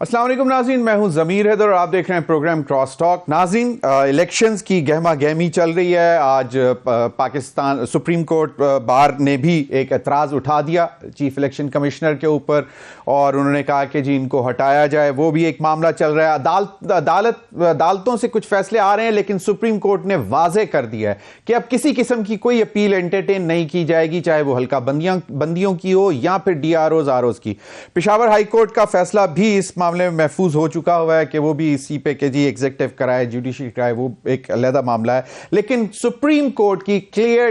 السلام علیکم ناظرین، میں ہوں ضمیر حیدر اور آپ دیکھ رہے ہیں پروگرام کراس ٹاک۔ ناظرین، الیکشنز کی گہما گہمی چل رہی ہے۔ آج پاکستان سپریم کورٹ بار نے بھی ایک اعتراض اٹھا دیا چیف الیکشن کمشنر کے اوپر، اور انہوں نے کہا کہ جی ان کو ہٹایا جائے۔ وہ بھی ایک معاملہ چل رہا ہے۔ عدالتوں سے کچھ فیصلے آ رہے ہیں، لیکن سپریم کورٹ نے واضح کر دیا ہے کہ اب کسی قسم کی کوئی اپیل انٹرٹین نہیں کی جائے گی، چاہے وہ حلقہ بندیوں کی ہو یا پھر ڈی آر اوز کی۔ پشاور ہائی کورٹ کا فیصلہ بھی اس معاملے میں محفوظ ہو چکا ہوا ہے کہ وہ بھی اسی پہ کہ جی ایگزیکٹو کرائے، جوڈیشری کرائے، وہ ایک علیحدہ معاملہ ہے۔ لیکن سپریم کورٹ کی کلیئر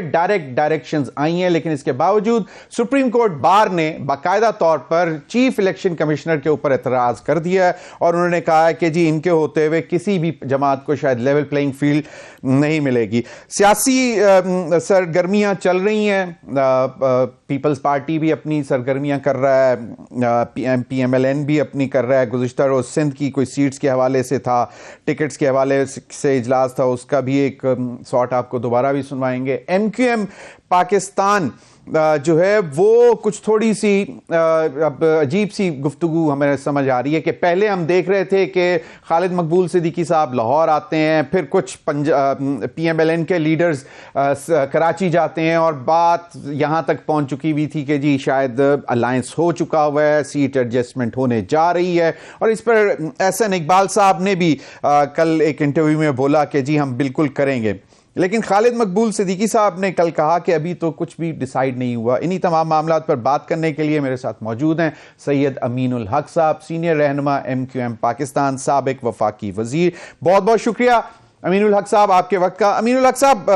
ڈائریکشنز آئی ہیں، لیکن اس کے باوجود سپریم کورٹ بار نے باقاعدہ طور پر چیف الیکشن کمشنر کے اوپر اعتراض کر دیا ہے، اور انہوں نے کہا ہے کہ جی ان کے ہوتے ہوئے کسی بھی جماعت کو شاید لیول پلینگ فیلڈ نہیں ملے گی۔ سیاسی سرگرمیاں چل رہی ہیں، پیپلز پارٹی بھی اپنی سرگرمیاں کر رہا ہے، پی ایم ایل این بھی اپنی کر رہا ہے۔ گزشتہ روز سندھ کی کوئی سیٹس کے حوالے سے تھا، ٹکٹس کے حوالے سے اجلاس تھا، اس کا بھی ایک سارٹ آپ کو دوبارہ بھی سنوائیں گے۔ ایم کیو ایم پاکستان جو ہے وہ کچھ تھوڑی سی اب عجیب سی گفتگو ہمیں سمجھ آ رہی ہے کہ پہلے ہم دیکھ رہے تھے کہ خالد مقبول صدیقی صاحب لاہور آتے ہیں، پھر کچھ پی ایم ایل این کے لیڈرز کراچی جاتے ہیں، اور بات یہاں تک پہنچ چکی ہوئی تھی کہ جی شاید الائنس ہو چکا ہوا ہے، سیٹ ایڈجسٹمنٹ ہونے جا رہی ہے، اور اس پر احسن اقبال صاحب نے بھی کل ایک انٹرویو میں بولا کہ جی ہم بالکل کریں گے۔ لیکن خالد مقبول صدیقی صاحب نے کل کہا کہ ابھی تو کچھ بھی ڈیسائیڈ نہیں ہوا۔ انہی تمام معاملات پر بات کرنے کے لیے میرے ساتھ موجود ہیں سید امین الحق صاحب، سینئر رہنما ایم کیو ایم پاکستان، سابق وفاقی وزیر۔ بہت بہت شکریہ امین الحق صاحب آپ کے وقت کا۔ امین الحق صاحب،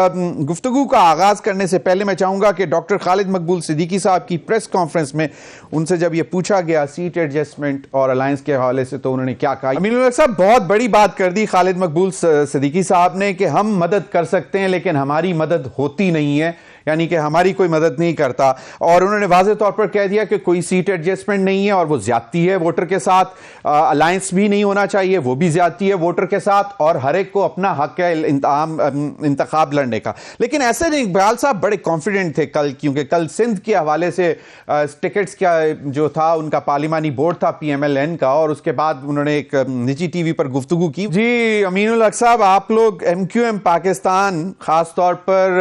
گفتگو کا آغاز کرنے سے پہلے میں چاہوں گا کہ ڈاکٹر خالد مقبول صدیقی صاحب کی پریس کانفرنس میں ان سے جب یہ پوچھا گیا سیٹ ایڈجسٹمنٹ اور الائنس کے حوالے سے تو انہوں نے کیا کہا۔ امین الحق صاحب، بہت بڑی بات کر دی خالد مقبول صدیقی صاحب نے کہ ہم مدد کر سکتے ہیں لیکن ہماری مدد ہوتی نہیں ہے، یعنی کہ ہماری کوئی مدد نہیں کرتا، اور انہوں نے واضح طور پر کہہ دیا کہ کوئی سیٹ ایڈجسٹمنٹ نہیں ہے اور وہ زیادتی ہے ووٹر کے ساتھ، الائنس بھی نہیں ہونا چاہیے، وہ بھی زیادتی ہے ووٹر کے ساتھ، اور ہر ایک کو اپنا حق ہے انتخاب لڑنے کا۔ لیکن ایسے نہیں، اقبال صاحب بڑے کانفیڈنٹ تھے کل، کیونکہ کل سندھ کے حوالے سے ٹکٹس کا جو تھا ان کا پارلیمانی بورڈ تھا پی ایم ایل این کا، اور اس کے بعد انہوں نے ایک نجی ٹی وی پر گفتگو کی۔ جی امین الحق صاحب، آپ لوگ ایم کیو ایم پاکستان خاص طور پر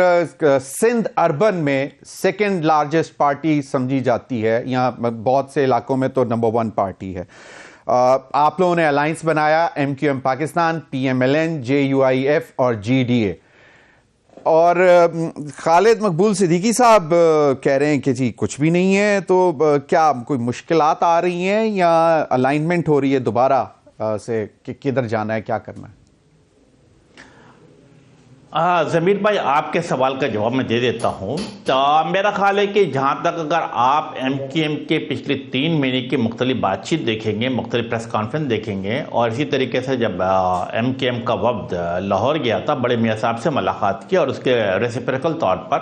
سندھ اربن میں سیکنڈ لارجسٹ پارٹی سمجھی جاتی ہے، یہاں بہت سے علاقوں میں تو نمبر 1 پارٹی ہے۔ آپ لوگوں نے الائنس بنایا M Q M Pakistan, P M L N, J U I F اور جی ڈی اے، اور خالد مقبول صدیقی صاحب کہہ رہے ہیں کہ جی کچھ بھی نہیں ہے، تو کیا کوئی مشکلات آ رہی ہیں یا الائنمنٹ ہو رہی ہے دوبارہ سے کہ کدھر جانا ہے، کیا کرنا ہے؟ ضمیر بھائی، آپ کے سوال کا جواب میں دے دیتا ہوں۔ میرا خیال ہے کہ جہاں تک اگر آپ ایم کیو ایم کے پچھلے 3 مہینے کی مختلف بات چیت دیکھیں گے، مختلف پریس کانفرنس دیکھیں گے، اور اسی طریقے سے جب ایم کیو ایم کا وفد لاہور گیا تھا، بڑے میاں صاحب سے ملاقات کی، اور اس کے ریسیپریکل طور پر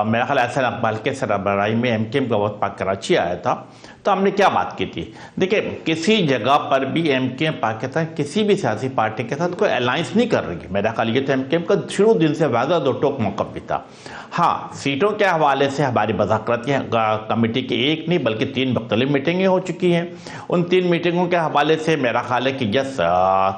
میرا خیال احسن اقبال کے سربراہی میں ایم کیو ایم کا وفد پاک کراچی آیا تھا، تو ہم نے کیا بات کی تھی؟ دیکھیں، کسی جگہ پر بھی ایم کیو ایم پاکستان کسی بھی سیاسی پارٹی کے ساتھ کوئی الائنس نہیں کر رہی ہے۔ میرا خیال یہ تو ایم کیو ایم کا شروع دن سے واضح دو ٹوک موقف بھی تھا۔ ہاں، سیٹوں کے حوالے سے ہماری مذاکراتیں کمیٹی کی ایک نہیں بلکہ 3 مختلف میٹنگیں ہو چکی ہیں۔ ان 3 میٹنگوں کے حوالے سے میرا خیال ہے کہ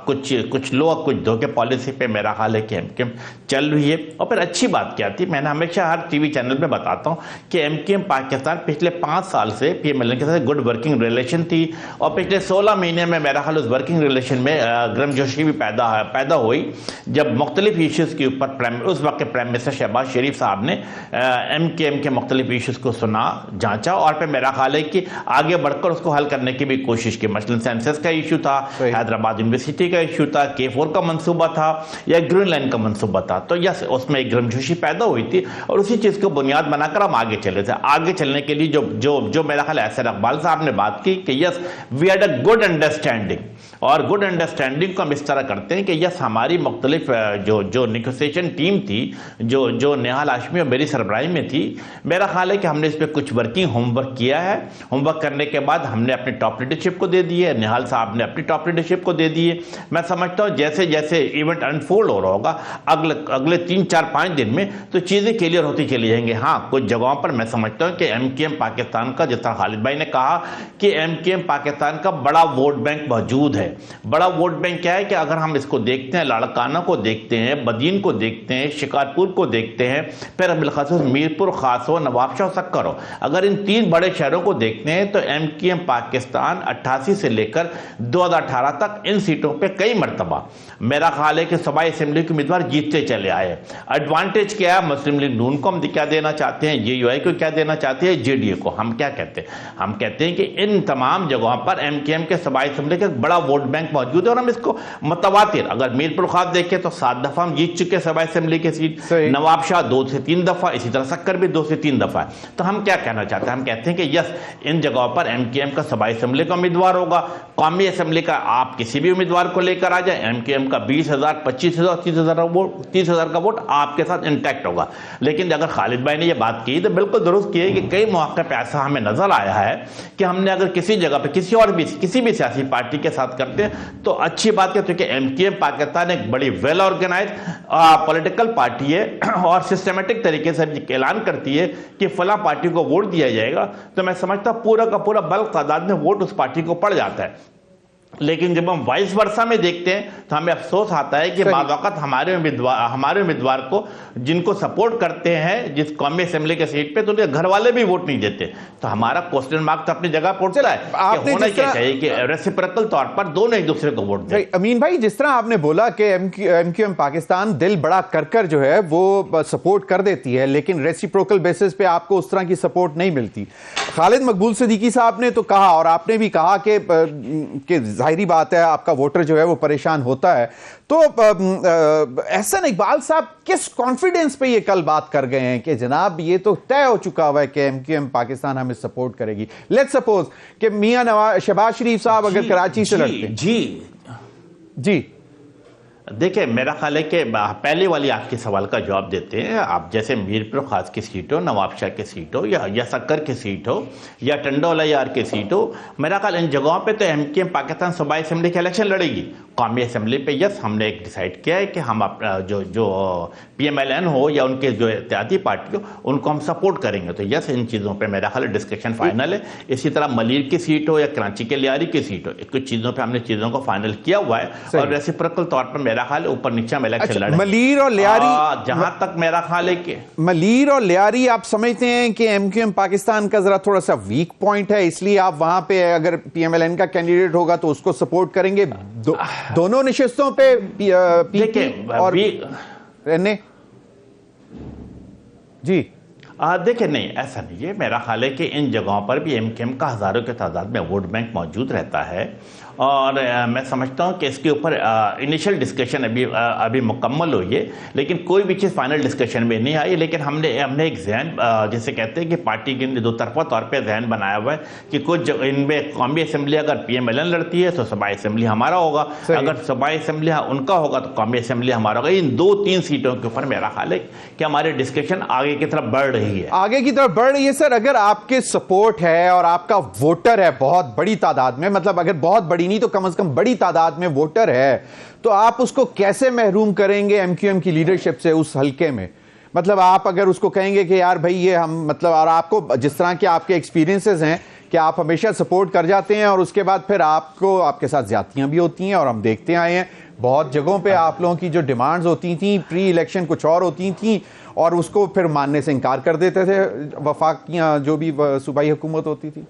کچھ لوگ کچھ دھوکے پالیسی پہ میرا خیال ہے کہ ایم کیو ایم چل رہی ہے۔ اور پھر اچھی بات کیا تھی، میں نے ہمیشہ ہر ٹی وی چینل پہ بتاتا ہوں کہ ایم کیو ایم پاکستان پچھلے 5 سال سے پی ایم ایل این کے ساتھ گڈ ورکنگ ریلیشن تھی، اور پچھلے 16 مہینے میں میرا خیال اس ورکنگ ریلیشن میں گرم جوشی بھی پیدا ہوئی، جب مختلف ایشوز کے اوپر اس وقت کے پرائم منسٹر شہباز شریف صاحب نے ایم کیو ایم کے مختلف ایشوز کو سنا، جانچا، اور پھر میرا خیال ہے کہ آگے بڑھ کر اس کو حل کرنے کی بھی کوشش کی۔ مثلاً سینسس کا ایشو تھا، حیدرآباد یونیورسٹی کا ایشو تھا، K4 کا منصوبہ تھا، یا گرین لائن کا منصوبہ تھا، تو یس اس میں ایک گرم جوشی پیدا ہوئی تھی، اور اسی چیز کو بنیاد بنا کر ہم آگے چلے تھے۔ آگے چلنے کے لیے جو میرا خیال احسن اقبال صاحب نے بات کی کہ yes we had a good understanding, اور گڈ انڈرسٹینڈنگ کو ہم اس طرح کرتے ہیں کہ یس ہماری مختلف جو نیگوسیشن ٹیم تھی، جو نہال ہاشمی اور میری سربراہی میں تھی، میرا خیال ہے کہ ہم نے اس پہ کچھ ورکنگ ہوم ورک کیا ہے۔ ہوم ورک کرنے کے بعد ہم نے اپنی ٹاپ لیڈرشپ کو دے دی ہے، نہال صاحب نے اپنی ٹاپ لیڈرشپ کو دے دی ہے۔ میں سمجھتا ہوں جیسے جیسے ایونٹ انفولڈ ہو رہا ہوگا اگلے 3-4-5 دن میں تو چیزیں کلیئر ہوتی چلی جائیں گے۔ ہاں، کچھ جگہوں پر میں سمجھتا ہوں کہ ایم کیو ایم پاکستان کا، جس طرح خالد بھائی نے کہا کہ ایم کیو ایم پاکستان کا بڑا ووٹ بینک موجود ہے. بڑا ووٹ بینک کیا ہے کہ اگر ہم اس کو دیکھتے ہیں، لاڑکانہ کو دیکھتے ہیں، بدین کو دیکھتے ہیں، شکارپور کو دیکھتے ہیں، پھر بالخصوص میرپور خاص ہو، نواب شاہ سکر ہو، اگر ان 3 بڑے شہروں کو دیکھتے ہیں تو ایم کیو ایم پاکستان 88 سے لے کر 2018 تک ان سیٹوں پہ کئی مرتبہ میرا خیال ہے کہ صوبائی اسمبلی کے امیدوار جیتتے چلے آئے. ایڈوانٹیج کیا ہے؟ مسلم لیگ نون کو ہم کیا دینا چاہتے ہیں، جے یو آئی کو کیا دینا چاہتے ہیں، جے ڈی اے کو. ہم کیا کہتے ہیں؟ ہم کہتے ہیں کہ ان تمام جگہوں پر ایم کیو ایم کے صوبائی اسمبلی کا ایک بڑا ووٹ بینک موجود ہے، اور ہم اس کو متواتر اگر میرپور خاص دیکھیں تو 7 دفعہ ہم جیت چکے صوبائی اسمبلی کی سیٹ، نواب شاہ 2 سے 3 دفعہ، اسی طرح سکر بھی 2 سے 3 دفعہ. تو ہم کیا کہنا چاہتے ہیں؟ ہم کہتے ہیں کہ یس، ان جگہوں پر ایم کیو ایم کا صوبائی اسمبلی کا امیدوار ہوگا. قومی اسمبلی کا آپ کسی بھی امیدوار کو لے کر آ جائیں، ایم کیو ایم کا 20,000 25,000 30,000 کا ووٹ آپ کے ساتھ انٹیکٹ ہوگا. لیکن اگر خالد بھائی نے یہ بات کی تو بالکل درست کی ہے کہ کئی مواقع پہ ایسا ہمیں نظر آیا ہے کہ ہم نے اگر کسی جگہ پہ کسی بھی سیاسی پارٹی کے ساتھ کرتے ہیں تو اچھی بات ہے، کیونکہ ایم کیو ایم پاکستان ایک بڑی ویل آرگنائز پولیٹیکل پارٹی ہے اور سسٹمیٹک طریقے سے اعلان کرتی ہے کہ فلاں پارٹی کو ووٹ دیا جائے گا، تو میں سمجھتا ہوں پورا کا پورا بلک تعداد میں ووٹ اس پارٹی کو پڑ جاتا ہے. لیکن جب ہم وائس ورثہ میں دیکھتے ہیں تو ہمیں افسوس آتا ہے کہ بعض اوقات ہمارے امیدوار کو جن کو سپورٹ کرتے ہیں جس قومی اسمبلی کے سیٹ پہ، تو ان کے گھر والے بھی ووٹ نہیں دیتے. تو ہمارا کوسچن مارک تو اپنی جگہ پہنچتا ہے کہ ہونا کیا چاہیے کہ ریسیپریکل طور پر دونوں ایک دوسرے کو ووٹ دیں. امین بھائی، جس طرح آپ نے بولا کہ ایم کیو ایم پاکستان دل بڑا کر جو ہے وہ سپورٹ کر دیتی ہے، لیکن ریسیپروکل بیسس پہ آپ کو اس طرح کی سپورٹ نہیں ملتی. خالد مقبول صدیقی صاحب نے تو کہا، اور آپ نے بھی کہا کہ ظاہری بات ہے آپ کا ووٹر جو ہے وہ پریشان ہوتا ہے. تو احسن اقبال صاحب کس کانفیڈنس پہ یہ کل بات کر گئے ہیں کہ جناب یہ تو طے ہو چکا ہوا ہے کہ ایم کیو ایم پاکستان ہمیں سپورٹ کرے گی؟ لیٹ سپوز کہ میاں شہباز شریف صاحب اگر کراچی سے لڑتے ہیں. جی دیکھیں، میرا خیال ہے کہ پہلے والی آپ کے سوال کا جواب دیتے ہیں. آپ جیسے میرپور خاص کی سیٹ ہو، نواب شاہ کی سیٹ ہو، یا سکر کی سیٹ ہو، یا ٹنڈولا یار کی سیٹ ہو، میرا خیال ان جگہوں پہ تو ایم کیو ایم پاکستان صوبائی اسمبلی کی الیکشن لڑے گی. قومی اسمبلی پہ یس ہم نے ایک ڈیسائیڈ کیا ہے کہ ہم جو پی ایم ایل این ہو یا ان کے جو اتحادی پارٹی ہو ان کو ہم سپورٹ کریں گے. تو یس ان چیزوں پہ میرا خیال ڈسکشن فائنل ہے. اسی طرح ملیر کی سیٹ ہو یا کراچی کے لیاری کی سیٹ ہو، کچھ چیزوں پہ ہم نے چیزوں کو فائنل کیا ہوا ہے، اور ریسیپریکل طور پر میرا خیال اوپر نیچے ہم الیکشن لڑیں. ملیر اور لیاری، جہاں تک میرا خیال ہے کہ ملیر اور لیاری آپ سمجھتے ہیں کہ ایم کیو ایم پاکستان کا ذرا تھوڑا سا ویک پوائنٹ ہے، اس لیے آپ وہاں پہ اگر پی ایم ایل این کا کینڈیڈیٹ ہوگا تو اس کو سپورٹ کریں گے دونوں نشستوں پہ اور رہنے؟ جی دیکھیں، نہیں ایسا نہیں ہے. میرا خیال ہے کہ ان جگہوں پر بھی ایم کیو ایم کا ہزاروں کے تعداد میں ووٹ بینک موجود رہتا ہے، اور میں سمجھتا ہوں کہ اس کے اوپر انیشل ڈسکشن ابھی مکمل ہوئی ہے، لیکن کوئی بھی چیز فائنل ڈسکشن میں نہیں آئی. لیکن ہم نے ایک ذہن جسے کہتے ہیں کہ پارٹی کے دو طرفہ طور پہ ذہن بنایا ہوا ہے کہ کچھ ان میں قومی اسمبلی اگر پی ایم ایل این لڑتی ہے تو صوبائی اسمبلی ہمارا ہوگا، اگر صوبائی اسمبلی ان کا ہوگا تو قومی اسمبلی ہمارا ہوگا. ان 2-3 سیٹوں کے اوپر میرا خیال ہے کہ ہماری ڈسکشن آگے کی طرف بڑھ رہی ہے. آگے کی طرف بڑھ رہی ہے. سر، اگر آپ کے سپورٹ ہے اور آپ کا ووٹر ہے بہت بڑی تعداد میں، مطلب اگر بہت بڑی نہیں تو کم از کم بڑی تعداد میں ووٹر ہے، تو آپ اس کو کیسے محروم کریں گے ایم کیو ایم کی لیڈرشپ سے اس حلقے میں؟ مطلب آپ اگر اس کو کہیں گے کہ یار بھائی یہ ہم مطلب، اور آپ کو جس طرح کے آپ کے ایکسپیرینسز ہیں کہ آپ ہمیشہ سپورٹ کر جاتے ہیں اور اس کے بعد پھر آپ کے ساتھ زیادتیاں بھی ہوتی ہیں، اور ہم دیکھتے آئے ہیں بہت جگہوں پہ آپ لوگوں کی جو ڈیمانڈز ہوتی تھیں پری الیکشن کچھ اور ہوتی تھیں، اور اس کو پھر ماننے سے انکار کر دیتے تھے وفاقیاں جو بھی صوبائی حکومت ہوتی تھی.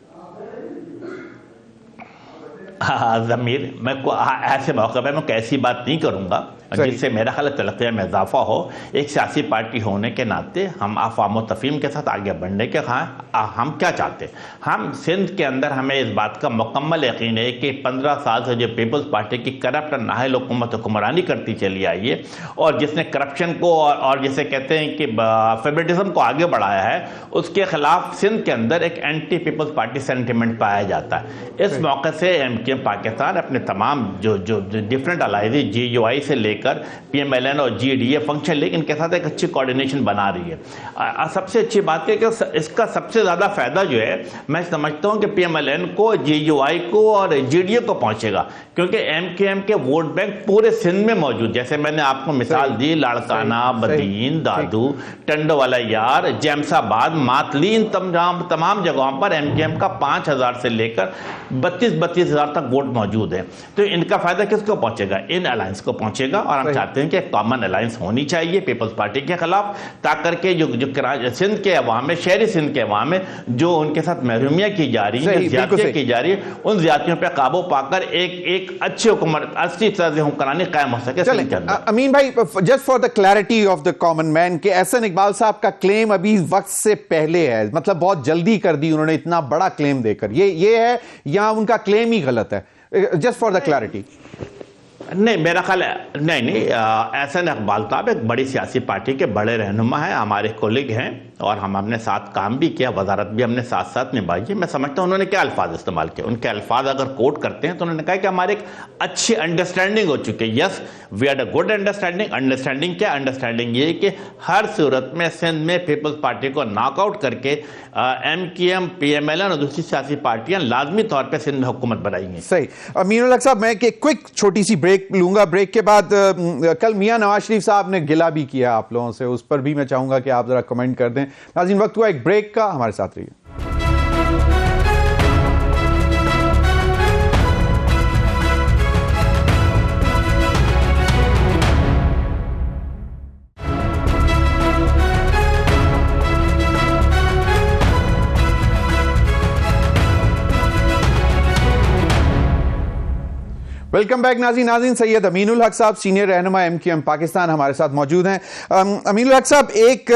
ضمیر، میں ایسے موقع پہ میں ایسی بات نہیں کروں گا جس سے میرا خیال تلقیہ میں اضافہ ہو. ایک سیاسی پارٹی ہونے کے ناطے ہم افہام و تفہیم کے ساتھ آگے بڑھنے کے ہم کیا چاہتے ہیں. ہم سندھ کے اندر ہمیں اس بات کا مکمل یقین ہے کہ 15 سال سے جو پیپلز پارٹی کی کرپٹ اور نااہل حکومت حکمرانی کرتی چلی آئی ہے، اور جس نے کرپشن کو اور جسے کہتے ہیں کہ فیوریٹزم کو آگے بڑھایا ہے، اس کے خلاف سندھ کے اندر ایک اینٹی پیپلز پارٹی سینٹیمنٹ پایا جاتا ہے. اس موقع سے ایم کیو ایم پاکستان اپنے تمام جو ڈفرینٹ الائزی جے یو آئی سے لے کر PMLN اور GDA فنکشن لے کے ان کے ساتھ ایک اچھی کوارڈینیشن بنا رہی ہے. سب سے اچھی بات ہے کہ اس کا سب سے زیادہ فائدہ جو ہے میں سمجھتا ہوں کہ PMLN کو, GUI کو اور GDA کو پہنچے گا, کیونکہ MKM کے ووٹ بینک پورے سندھ میں موجود, جیسے میں نے آپ کو مثال دی, لاڑکانہ, بدین, دادو, ٹنڈو والا یار, جیمس آباد, ماتلی, ان تمام جگہوں پر MKM کا 5,000 سے لے کر 32,000 تک ووٹ موجود ہے. تو ان کا فائدہ کس کو پہنچے گا؟ ان الائنس کو پہنچے گا, اور ہم چاہتے ہیں کہ ایک کامن الائنس ہونی چاہیے پیپلز پارٹی کے خلاف, تاکہ کہ جو سندھ کے عوام ہے, شہری سندھ کے عوام ہے, جو ان کے ساتھ محرومیاں کی جا رہی ہیں, زیادتیاں کی جا رہی ہیں, ان زیادتیوں پہ قابو پا کر ایک اچھی حکومت, اچھی طرز حکمرانی قائم ہو سکے. امین بھائی, just for the clarity of the common man, کہ احسن اقبال صاحب کا کلیم ابھی وقت سے پہلے ہے, مطلب بہت جلدی کر دی انہوں نے اتنا بڑا کلیم دے کر, یہ ہے یا ان کا کلیم ہی غلط ہے؟ Just for the clarity. نہیں, میرا خیال ہے نہیں, احسن اقبال صاحب ایک بڑی سیاسی پارٹی کے بڑے رہنما ہیں, ہمارے کولیگ ہیں, اور ہم نے ساتھ کام بھی کیا, وزارت بھی ہم نے ساتھ ساتھ نبھائی ہے. میں سمجھتا ہوں انہوں نے کیا الفاظ استعمال کیے, ان کے الفاظ اگر کوٹ کرتے ہیں تو انہوں نے کہا کہ ہمارے ایک اچھی انڈرسٹینڈنگ ہو چکی ہے. Yes, we had a good understanding. Understanding کیا؟ انڈرسٹینڈنگ یہ کہ ہر صورت میں سندھ میں پیپلز پارٹی کو ناک آؤٹ کر کے MKM, PMLN اور دوسری سیاسی پارٹیاں لازمی طور پہ سندھ میں حکومت بنائیں گی. صحیح. امین الحق صاحب, میں ایک کوئک چھوٹی سی بریک لوں گا. بریک کے بعد کل میاں نواز شریف صاحب نے گلہ بھی کیا آپ لوگوں سے, اس پر بھی میں چاہوں گا کہ آپ ذرا کمنٹ کر دیں. ناظرین, وقت ہوا ایک بریک کا, ہمارے ساتھ رہیے. ویلکم بیک ناظرین. سید امین الحق صاحب, سینئر رہنما MKM پاکستان, ہمارے ساتھ موجود ہیں. امین الحق صاحب, ایک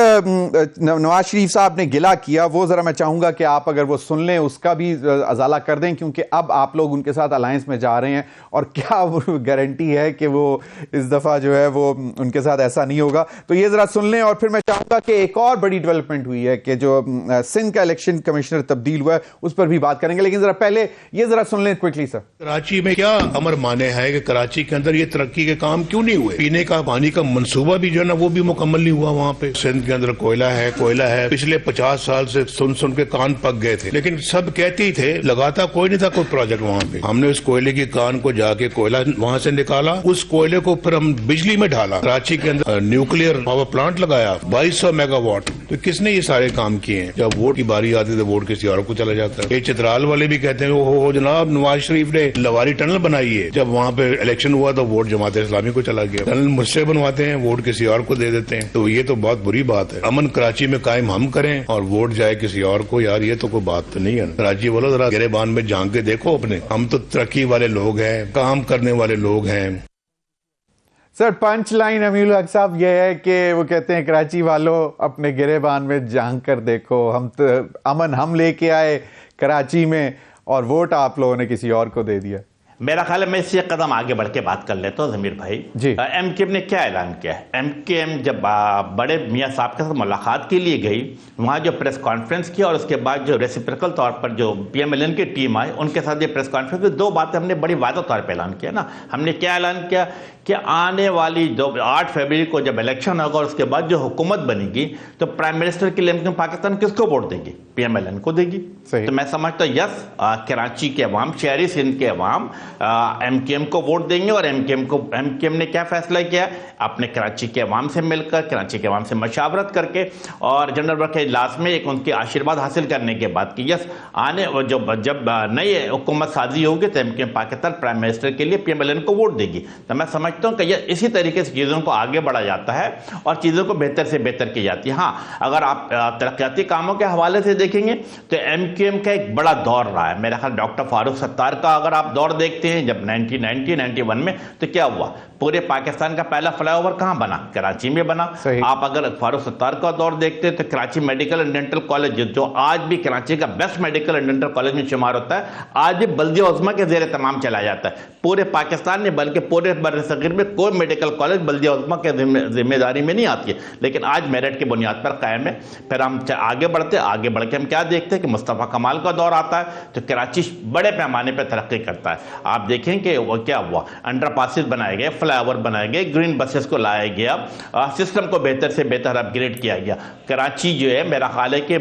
نواز شریف صاحب نے گلہ کیا, وہ ذرا میں چاہوں گا کہ آپ اگر وہ سن لیں, اس کا بھی ازالہ کر دیں, کیونکہ اب آپ لوگ ان کے ساتھ الائنس میں جا رہے ہیں, اور کیا گارنٹی ہے کہ وہ اس دفعہ جو ہے وہ ان کے ساتھ ایسا نہیں ہوگا. تو یہ ذرا سن لیں, اور پھر میں چاہوں گا کہ ایک اور بڑی ڈیولپمنٹ ہوئی ہے کہ جو سندھ کا الیکشن کمشنر تبدیل ہوا ہے, اس پر بھی بات کریں گے, لیکن ذرا پہلے یہ ذرا سن لیں کوئکلی سر. کراچی میں کیا امر مانے ہے کہ کراچی کے اندر یہ ترقی کے کام کیوں نہیں ہوئے؟ پینے کا پانی کا منصوبہ بھی جو ہے نا وہ بھی مکمل نہیں ہوا. وہاں پہ سندھ کے اندر کوئلہ ہے, پچھلے 50 سال سے سن کے کان پک گئے تھے, لیکن سب کہتے ہی تھے, لگاتا کوئی نہیں تھا کوئی پروجیکٹ وہاں پہ. ہم نے اس کوئلے کی کان کو جا کے کوئلہ وہاں سے نکالا, اس کوئلے کو پھر ہم بجلی میں ڈالا, کراچی کے اندر نیوکلیر پاور پلانٹ لگایا 2200 میگا واٹ. تو کس نے یہ سارے کام کیے ہیں؟ جب ووٹ کی باری آتی تو ووٹ کسی اور کو چلا جاتا ہے. یہ چترال والے بھی کہتے ہیں وہ جناب نواز شریف نے لواری ٹنل بنائی ہے, جب وہاں پہ الیکشن ہوا تو ووٹ جماعت اسلامی کو چلا گیا. ٹنل مجھ سے بنواتے ہیں, ووٹ کسی اور کو دے دیتے ہیں. تو یہ تو بہت بری بات ہے. امن کراچی میں قائم ہم کریں اور ووٹ جائے کسی اور کو, یار یہ تو کوئی بات تو نہیں ہے. کراچی والوں ذرا گریبان میں جھانک کے دیکھو اپنے, ہم تو ترقی والے لوگ ہیں, کام کرنے والے لوگ ہیں. سر, پنچ لائن امین الحق صاحب یہ ہے کہ وہ کہتے ہیں کراچی والوں اپنے گریبان میں جھانک کر دیکھو, ہم تو امن ہم لے کے آئے کراچی میں, اور ووٹ آپ لوگوں نے کسی اور کو دے دیا. میرا خیال ہے میں اس سے ایک قدم آگے بڑھ کے بات کر لیتا ہوں ضمیر بھائی. جی. MKM نے کیا اعلان کیا ہے؟ MKM جب بڑے میاں صاحب کے ساتھ ملاقات کے لیے گئی, وہاں جو پریس کانفرنس کیا, اور اس کے بعد جو ریسیپریکل طور پر جو PMLN کی ٹیم آئی ان کے ساتھ یہ پریس کانفرنس میں 2 باتیں ہم نے بڑی واضح طور پہ اعلان کیا نا. ہم نے کیا اعلان کیا کہ آنے والی 8 فروری کو جب الیکشن ہوگا اور اس کے بعد جو حکومت بنے گی تو پرائم منسٹر کے لیے پاکستان کس کو ووٹ دے گی؟ PMLN کو دے گی. تو میں سمجھتا ہوں یس, کراچی کے عوام, شہری سندھ کے عوام MKM کو ووٹ دیں گے. اور MKM نے کیا فیصلہ کیا؟ اپنے کراچی کے عوام سے مل کر, کراچی کے عوام سے مشاورت کر کے, اور جنرل ورک کے اجلاس میں ایک ان کے آشیرواد حاصل کرنے کے بعد کہ یس جب نئی حکومت سازی ہوگی تو MKM پاکستان پرائم منسٹر کے لیے PMLN کو ووٹ دے گی. تو میں سمجھتا ہوں کہ یہ اسی طریقے سے چیزوں کو آگے بڑھا جاتا ہے اور چیزوں کو بہتر سے بہتر کی جاتی ہے. ہاں, اگر آپ ترقیاتی کاموں کے حوالے سے دیکھیں گے تو MKM کا ایک بڑا دور رہا ہے. میرا خیال ڈاکٹر فاروق ستار کا اگر آپ دور دیکھتے ہیں جب 1991 میں, تو کیا ہوا؟ پورے پاکستان کا پہلا فلائی اوور کہاں بنا؟ کراچی میں بنا. آپ اگر فاروق ستار کا دور دیکھتے ہیں تو Karachi medical and dental college, جو آج بھی کراچی کا best medical and dental college میں شمار ہوتا ہے, آج بھی بلدیہ عظمیٰ کے زیر تمام چلا جاتا ہے. پورے پاکستان میں بلکہ پورے بر صغیر میں کوئی میڈیکل کالج بلدیہ عظمیٰ کے ذمہ داری میں نہیں آتی ہے, لیکن آج میرٹ کی بنیاد پر قائم ہے. پھر ہم آگے بڑھتے, آگے بڑھ کے ہم کیا دیکھتے ہیں کہ مصطفیٰ کمال کا دور آتا ہے تو کراچی بڑے پیمانے پہ ترقی کرتا ہے. آپ دیکھیں کہ وہ کیا ہوا, انڈر پاسز بنائے گئے, فلائی اوور بنائے گئے, گرین بسز کو لایا گیا, سسٹم کو بہتر سے بہتر اپ گریڈ کیا گیا. کراچی جو ہے میرا خیال ہے کہ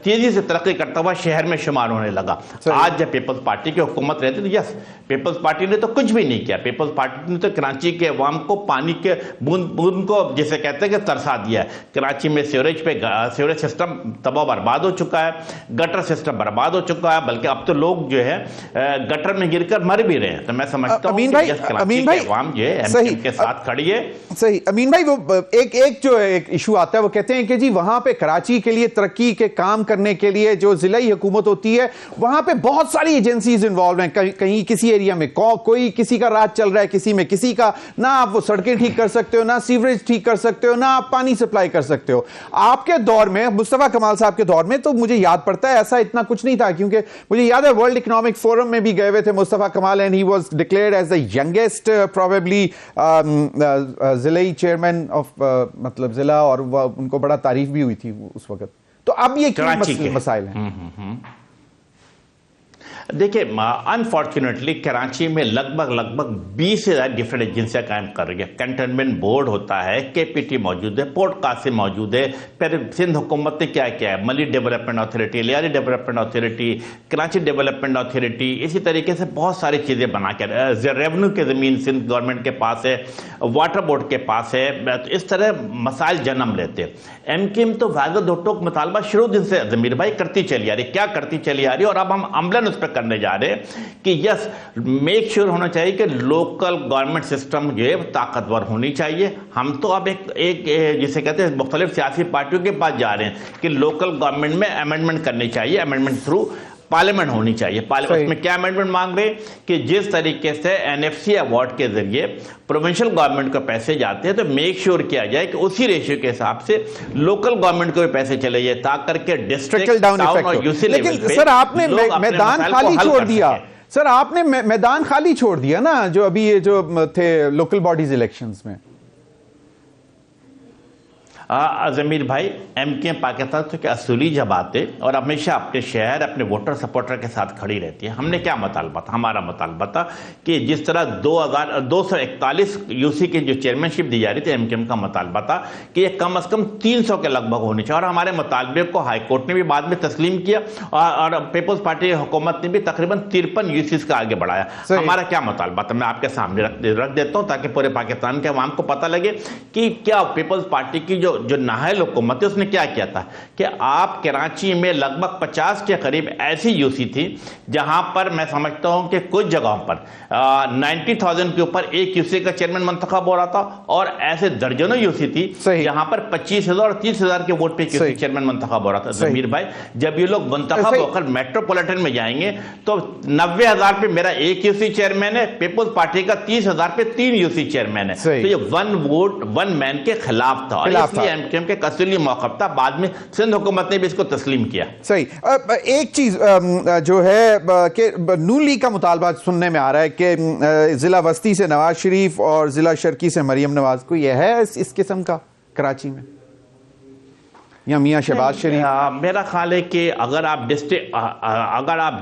تیزی سے ترقی کرتا ہوا شہر میں شمار ہونے لگا. آج جب پیپلز پارٹی کی حکومت رہتی تو یس پیپلز پارٹی نے تو کچھ بھی نہیں کیا. پیپلز پارٹی نے تو کراچی کے عوام کو پانی کے بوند کو جسے کہتے ہیں کہ ترسا دیا ہے. کراچی میں سیوریج سسٹم تباہ برباد ہو چکا ہے, گٹر سسٹم برباد ہو چکا ہے, بلکہ اب تو لوگ جو ہے گٹر میں گر کر مر بھی رہے ہیں. تو میں سمجھتا ہوں کہ کراچی کے عوام جو ہے ایم کیو کے ساتھ کھڑی ہے. صحیح. امین بھائی, وہ ایک جو ایک ایشو آتا ہے وہ کہتے ہیں کہ جی وہاں پہ کراچی کے لیے ترقی کے کام کرنے کے لیے جو ضلعی حکومت ہوتی ہے وہاں پہ بہت ساری ایجنسیز انوالو ہیں. کہیں کسی ایریا میں کوئی کسی کا راج چل رہا ہے, کسی میں کسی کا, نہ آپ وہ سڑکیں ٹھیک کر سکتے ہو, نہ سیوریج ٹھیک کر سکتے ہو, نہ آپ پانی سپلائی کر سکتے ہو. آپ کے دور میں, مصطفیٰ کمال صاحب کے دور میں تو مجھے یاد پڑتا ہے ایسا اتنا کچھ نہیں تھا, کیونکہ مجھے یاد ہے ورلڈ اکنامک فورم میں بھی گئے ہوئے تھے Mustafa Kamal, and he was declared as the youngest probably ضلعی چیئرمین آف مطلب ضلع, اور ان کو بڑا تعریف بھی ہوئی تھی اس وقت. تو اب یہ کیا مسائل ہیں؟ دیکھیں انفارچونیٹلی کراچی میں لگ بھگ 20,000 ڈفرینٹ ایجنسیاں قائم کر رہی ہے. کنٹونمنٹ بورڈ ہوتا ہے, کے پی ٹی موجود ہے, پورٹ قاسم موجود ہے, پھر سندھ حکومت نے کیا کیا ہے, ملی development authority, Lyari development authority, Karachi development authority, اسی طریقے سے بہت ساری چیزیں بنا کے, ریونیو کی زمین سندھ گورنمنٹ کے پاس ہے, واٹر بورڈ کے پاس ہے. اس طرح مسائل جنم لیتے ہیں. ایم کیو ایم تو واضح دو ٹوک مطالبہ شروع دن سے ضمیر بھائی کرتی چلی آ رہی. کیا کرتی چلی آ رہی, اور اب ہم عملاً اس پہ کرنے جا رہے ہیں کہ یس میک شور ہونا چاہیے کہ لوکل گورنمنٹ سسٹم جو ہے طاقتور ہونی چاہیے. ہم تو اب ایک جسے کہتے ہیں مختلف سیاسی پارٹیوں کے پاس جا رہے ہیں کہ لوکل گورنمنٹ میں امینڈمنٹ کرنی چاہیے, امینڈمنٹ تھرو پارلیمنٹ ہونی چاہیے. اس میں کیا امینڈمنٹ مانگ رہے ہیں کہ جس طریقے سے این ایف سی ایوارڈ کے ذریعے پروونشل گورنمنٹ کو پیسے جاتے ہیں تو میک شور کیا جائے کہ اسی ریشیو کے حساب سے لوکل گورنمنٹ کو بھی پیسے چلے جائے, تاکہ کر کے ڈسٹرکٹ ٹاؤن اور یو سی لیول پہ. سر آپ نے میدان خالی چھوڑ دیا, سر آپ نے میدان خالی چھوڑ دیا نا جو ابھی یہ جو تھے لوکل باڈیز الیکشنز میں. ضمیر بھائی ایم کیو ایم پاکستان کے اصولی جب آتے اور ہمیشہ اپنے شہر اپنے ووٹر سپورٹر کے ساتھ کھڑی رہتی ہے. ہم نے کیا مطالبہ تھا, ہمارا مطالبہ تھا کہ جس طرح 241 یو سی کی جو چیئرمین شپ دی جا رہی تھی, ایم کیو ایم کا مطالبہ تھا کہ یہ کم از کم 300 کے لگ بھگ ہونی چاہیے. اور ہمارے مطالبے کو ہائی کورٹ نے بھی بعد میں تسلیم کیا, اور پیپلز پارٹی حکومت نے بھی تقریباً 53 یو سیز کا آگے بڑھایا. ہمارا کیا مطالبہ تھا میں آپ کے سامنے رکھ دیتا ہوں تاکہ پورے پاکستان کے عوام کو پتہ لگے کہ کیا پیپلز پارٹی کی جو نااہل حکومت ہے اس نے کیا کیا تھا. کہ آپ کراچی میں لگ بھگ 50 کے قریب ایسی یو سی تھی جہاں پر میں سمجھتا ہوں کہ کچھ جگہوں پر 90,000 کے اوپر ایک یو سی کا چیئرمین منتخب ہو رہا تھا, اور ایسے درجنوں یو سی تھی جہاں پر 25,000 اور 30,000 کے ووٹ پہ چیئرمین منتخب ہو رہا تھا. ضمیر بھائی جب یہ لوگ منتخب ہو کر میٹروپولیٹن میں جائیں گے تو 90,000 پہ میرا ایک یو سی چیئرمین ہے, پیپلز پارٹی کا 30,000 پہ 3 یو سی چیئرمین ہے. تو یہ 1 ووٹ 1 مین کے خلاف تھا, اور اس لیے ایم کیو ایم کے اصلی موقف تھا. بعد میں سندھ حکومت نے بھی اس کو تسلیم کیا. صحیح. ایک چیز جو ہے کہ نون لیگ کا مطالبہ سننے میں آ رہا ہے کہ ضلع وسطی سے نواز شریف اور ضلع شرقی سے مریم نواز, کو یہ ہے اس قسم کا کراچی میں, یا میاں شہباز شریف؟ میرا خیال ہے کہ اگر آپ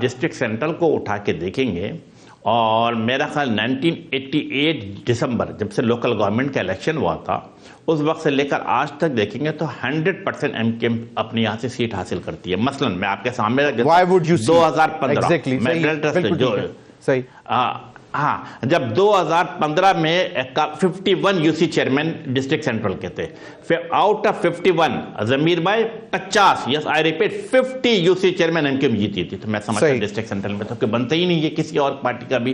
ڈسٹرکٹ سینٹرل کو اٹھا کے دیکھیں گے, اور میرا خیال 1988 دسمبر جب سے لوکل گورنمنٹ کا الیکشن ہوا تھا اس وقت سے لے کر آج تک دیکھیں گے تو 100% ایم کیو ایم اپنے یہاں سے سیٹ حاصل کرتی ہے. مثلا میں آپ کے سامنے 2015 ہاں جب 2015 میں 51 U C chairman district central کے تھے, آؤٹ آف 51 ضمیر بھائی 50 yes I repeat 50 U C chairman M Q M جیتی تھی. تو میں سمجھتا ہوں ڈسٹرکٹ سینٹرل میں تو کہ بنتا ہی نہیں ہے کسی اور پارٹی کا بھی.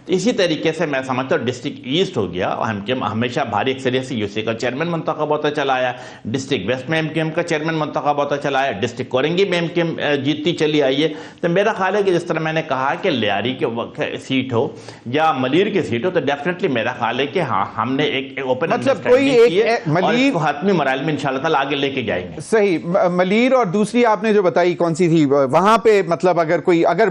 اسی طریقے سے میں سمجھتا ہوں ڈسٹرکٹ ایسٹ ہو گیا, ایم کیو ایم ہمیشہ بھاری اکثریت سے یو سی کا چیئرمین منتخب ہوتا چلا آیا. ڈسٹرکٹ ویسٹ میں ایم کیو ایم کا چیئرمین منتخب ہوتا چلا آیا. ڈسٹرکٹ کورنگی میں ایم کیو ایم جیتتی چلی آئی ہے. تو میرا خیال ہے کہ جس طرح میں نے کہا کہ لیاری کے سیٹ ہو یا ملیر کی سیٹ ہو تو ڈیفینیٹلی میرا خیال ہے کہ ہاں ہم نے ایک اوپن مطلب کوئی ایک اور اس کو حتمی مراحل میں انشاءاللہ تعالیٰ آگے لے کے جائیں گے. صحیح. ملیر اور دوسری آپ نے جو بتائی کون سی تھی, وہاں پہ مطلب اگر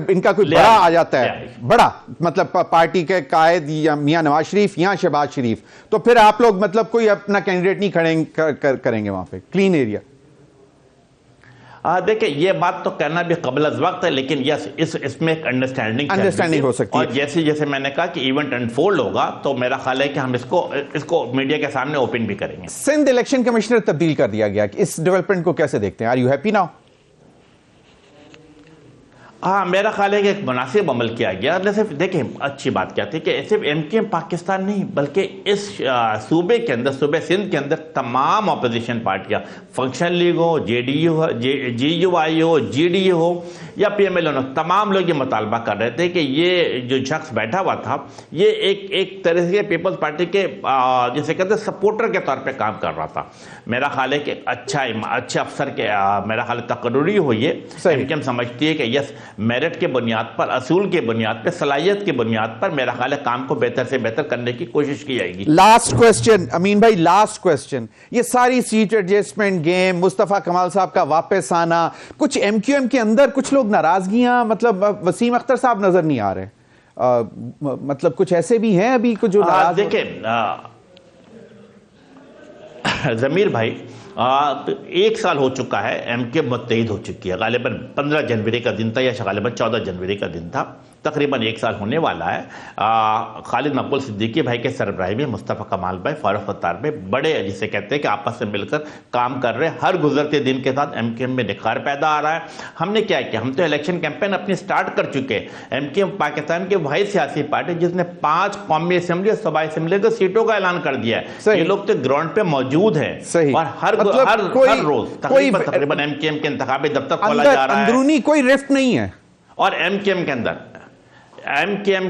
ان کا کوئی بڑا آ جاتا ہے, بڑا مطلب پارٹی کے قائد یا میاں نواز شریف یا شہباز شریف, تو پھر آپ لوگ مطلب کوئی اپنا کینڈیڈیٹ نہیں کریں گے وہاں پہ, کلین ایریا؟ دیکھیں یہ بات تو کہنا بھی قبل از وقت ہے, لیکن یس اس میں ایک انڈرسٹینڈنگ ہو سکتی ہے. اور جیسے میں نے کہا کہ ایونٹ انفولڈ ہوگا تو میرا خیال ہے کہ ہم اس کو میڈیا کے سامنے اوپن بھی کریں گے. سندھ الیکشن کمشنر تبدیل کر دیا گیا, اس ڈیولپمنٹ کو کیسے دیکھتے ہیں؟ Are you happy now? ہاں میرا خیال ہے کہ ایک مناسب عمل کیا گیا. صرف دیکھیں اچھی بات کیا تھی کہ صرف ایم کیو ایم پاکستان نہیں بلکہ اس صوبے کے اندر, صوبے سندھ کے اندر تمام اپوزیشن پارٹیاں, فنکشن لیگ ہو, جی یو آئی ہو, جی ڈی ہو یا پی ایم ایل ہو, تمام لوگ یہ مطالبہ کر رہے تھے کہ یہ جو شخص بیٹھا ہوا تھا یہ ایک طرح سے پیپلز پارٹی کے جسے کہتے ہیں سپورٹر کے طور پہ کام کر رہا تھا. میرا خیال ہے کہ اچھے افسر کے میرا خیال تقرری ہو, یہ ایم کیو ایم سمجھتی ہے کہ یس میرٹ کے بنیاد پر, اصول کے بنیاد پر, صلاحیت کے بنیاد پر میرا خیال ہے کام کو بہتر سے بہتر کرنے کی کوشش کی جائے گی. لاسٹ کوسچن امین بھائی, لاسٹ کوسچن, یہ ساری سیٹ ایڈجسٹمنٹ گیم, مصطفیٰ کمال صاحب کا واپس آنا, کچھ ایم کیو ایم کے اندر کچھ لوگ ناراضگیاں, مطلب وسیم اختر صاحب نظر نہیں آ رہے, مطلب کچھ ایسے بھی ہیں ابھی کچھ جو ناراض. دیکھیں ضمیر بھائی, 1 سال ہو چکا ہے, ایم کے متحد ہو چکی ہے, غالباً 15 جنوری کا دن تھا یا غالباً 14 جنوری کا دن تھا, تقریباً 1 سال ہونے والا ہے. خالد مقبول صدیقی بھائی کے سربراہی میں مصطفیٰ کمال بھائی, فاروق ستار بھائی بڑے جسے کہتے ہیں کہ آپس سے مل کر کام کر رہے ہیں. ہر گزرتے دن کے ساتھ ایم کیو ایم میں نکھار پیدا آ رہا ہے. ہم نے کیا کیا, ہم تو الیکشن کیمپین اپنی سٹارٹ کر چکے ہیں. ایم کیو ایم پاکستان کی واحد سیاسی پارٹی جس نے 5 قومی اسمبلی اور صوبائی اسمبلی کے سیٹوں کا اعلان کر دیا ہے. یہ لوگ تو گراؤنڈ پہ موجود ہیں اور ہر روز تقریباً ایم کیو ایم کے انتخابی دفتر کھولا جا رہا ہے. اندرونی کوئی رفٹ نہیں ہے. اور ایم کیو ایم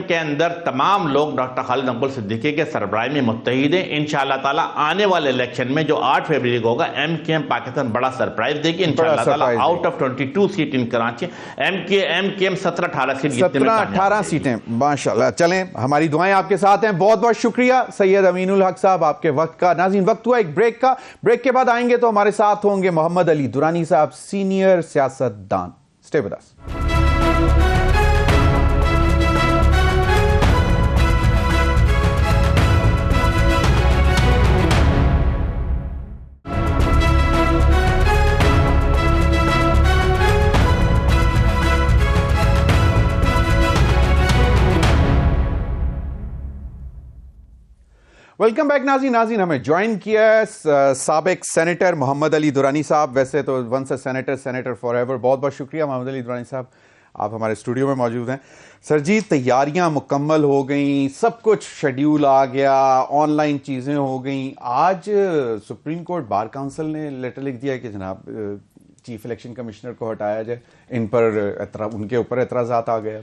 کے اندر تمام لوگ ڈاکٹر خالد مقبول صدیقی کے سربراہی میں متحد ہیں. انشاءاللہ تعالیٰ آنے والے الیکشن میں جو 8 فروری کو ہوگا, ایم کیو ایم پاکستان بڑا سرپرائز دے گی انشاءاللہ تعالیٰ. Out of 22 seat in Karachi, M Q M 17-18 seat جتنے میں 17-18 سیٹیں ماشاءاللہ. چلیں, ہماری دعائیں آپ کے ساتھ ہیں. بہت بہت شکریہ سید امین الحق صاحب آپ کے وقت کا. ناظرین وقت ہوا ایک بریک کا, بریک کے بعد آئیں گے تو ہمارے ساتھ ہوں گے محمد علی درانی صاحب, سینئر سیاست دان. Stay with us. Welcome back ناظرین. ہمیں جوائن کیا ہے سابق سینیٹر محمد علی درانی صاحب, ویسے تو once a senator forever. بہت بہت شکریہ محمد علی درانی صاحب, آپ ہمارے اسٹوڈیو میں موجود ہیں. سر جی, تیاریاں مکمل ہو گئیں, سب کچھ شیڈیول آ گیا, آن لائن چیزیں ہو گئیں. آج سپریم کورٹ بار کونسل نے لیٹر لکھ دیا کہ جناب چیف الیکشن کمشنر کو ہٹایا جائے, ان کے اوپر اعتراضات آ گئے.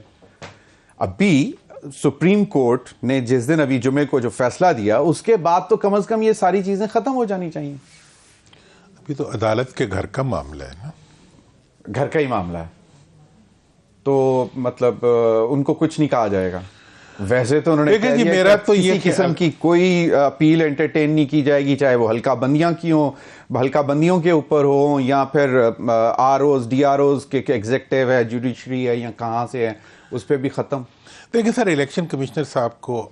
ابھی سپریم کورٹ نے جس دن ابھی جمعے کو جو فیصلہ دیا, اس کے بعد تو کم از کم یہ ساری چیزیں ختم ہو جانی چاہیے. ابھی تو عدالت کے گھر کا معاملہ ہے نا, گھر کا ہی معاملہ ہے, تو مطلب ان کو کچھ نہیں کہا جائے گا. ویسے تو انہوں نے کہا جی میرا تو کسی یہ قسم کی کوئی اپیل انٹرٹین نہیں کی جائے گی, چاہے وہ حلقہ بندیاں کی ہوں, حلقہ بندیوں کے اوپر ہوں, یا پھر R Os D R Os کے ایگزیکٹو ہے, جوڈیشری ہے, یا کہاں سے ہے, اس پہ بھی ختم. دیکھیں سر, الیکشن کمشنر صاحب کو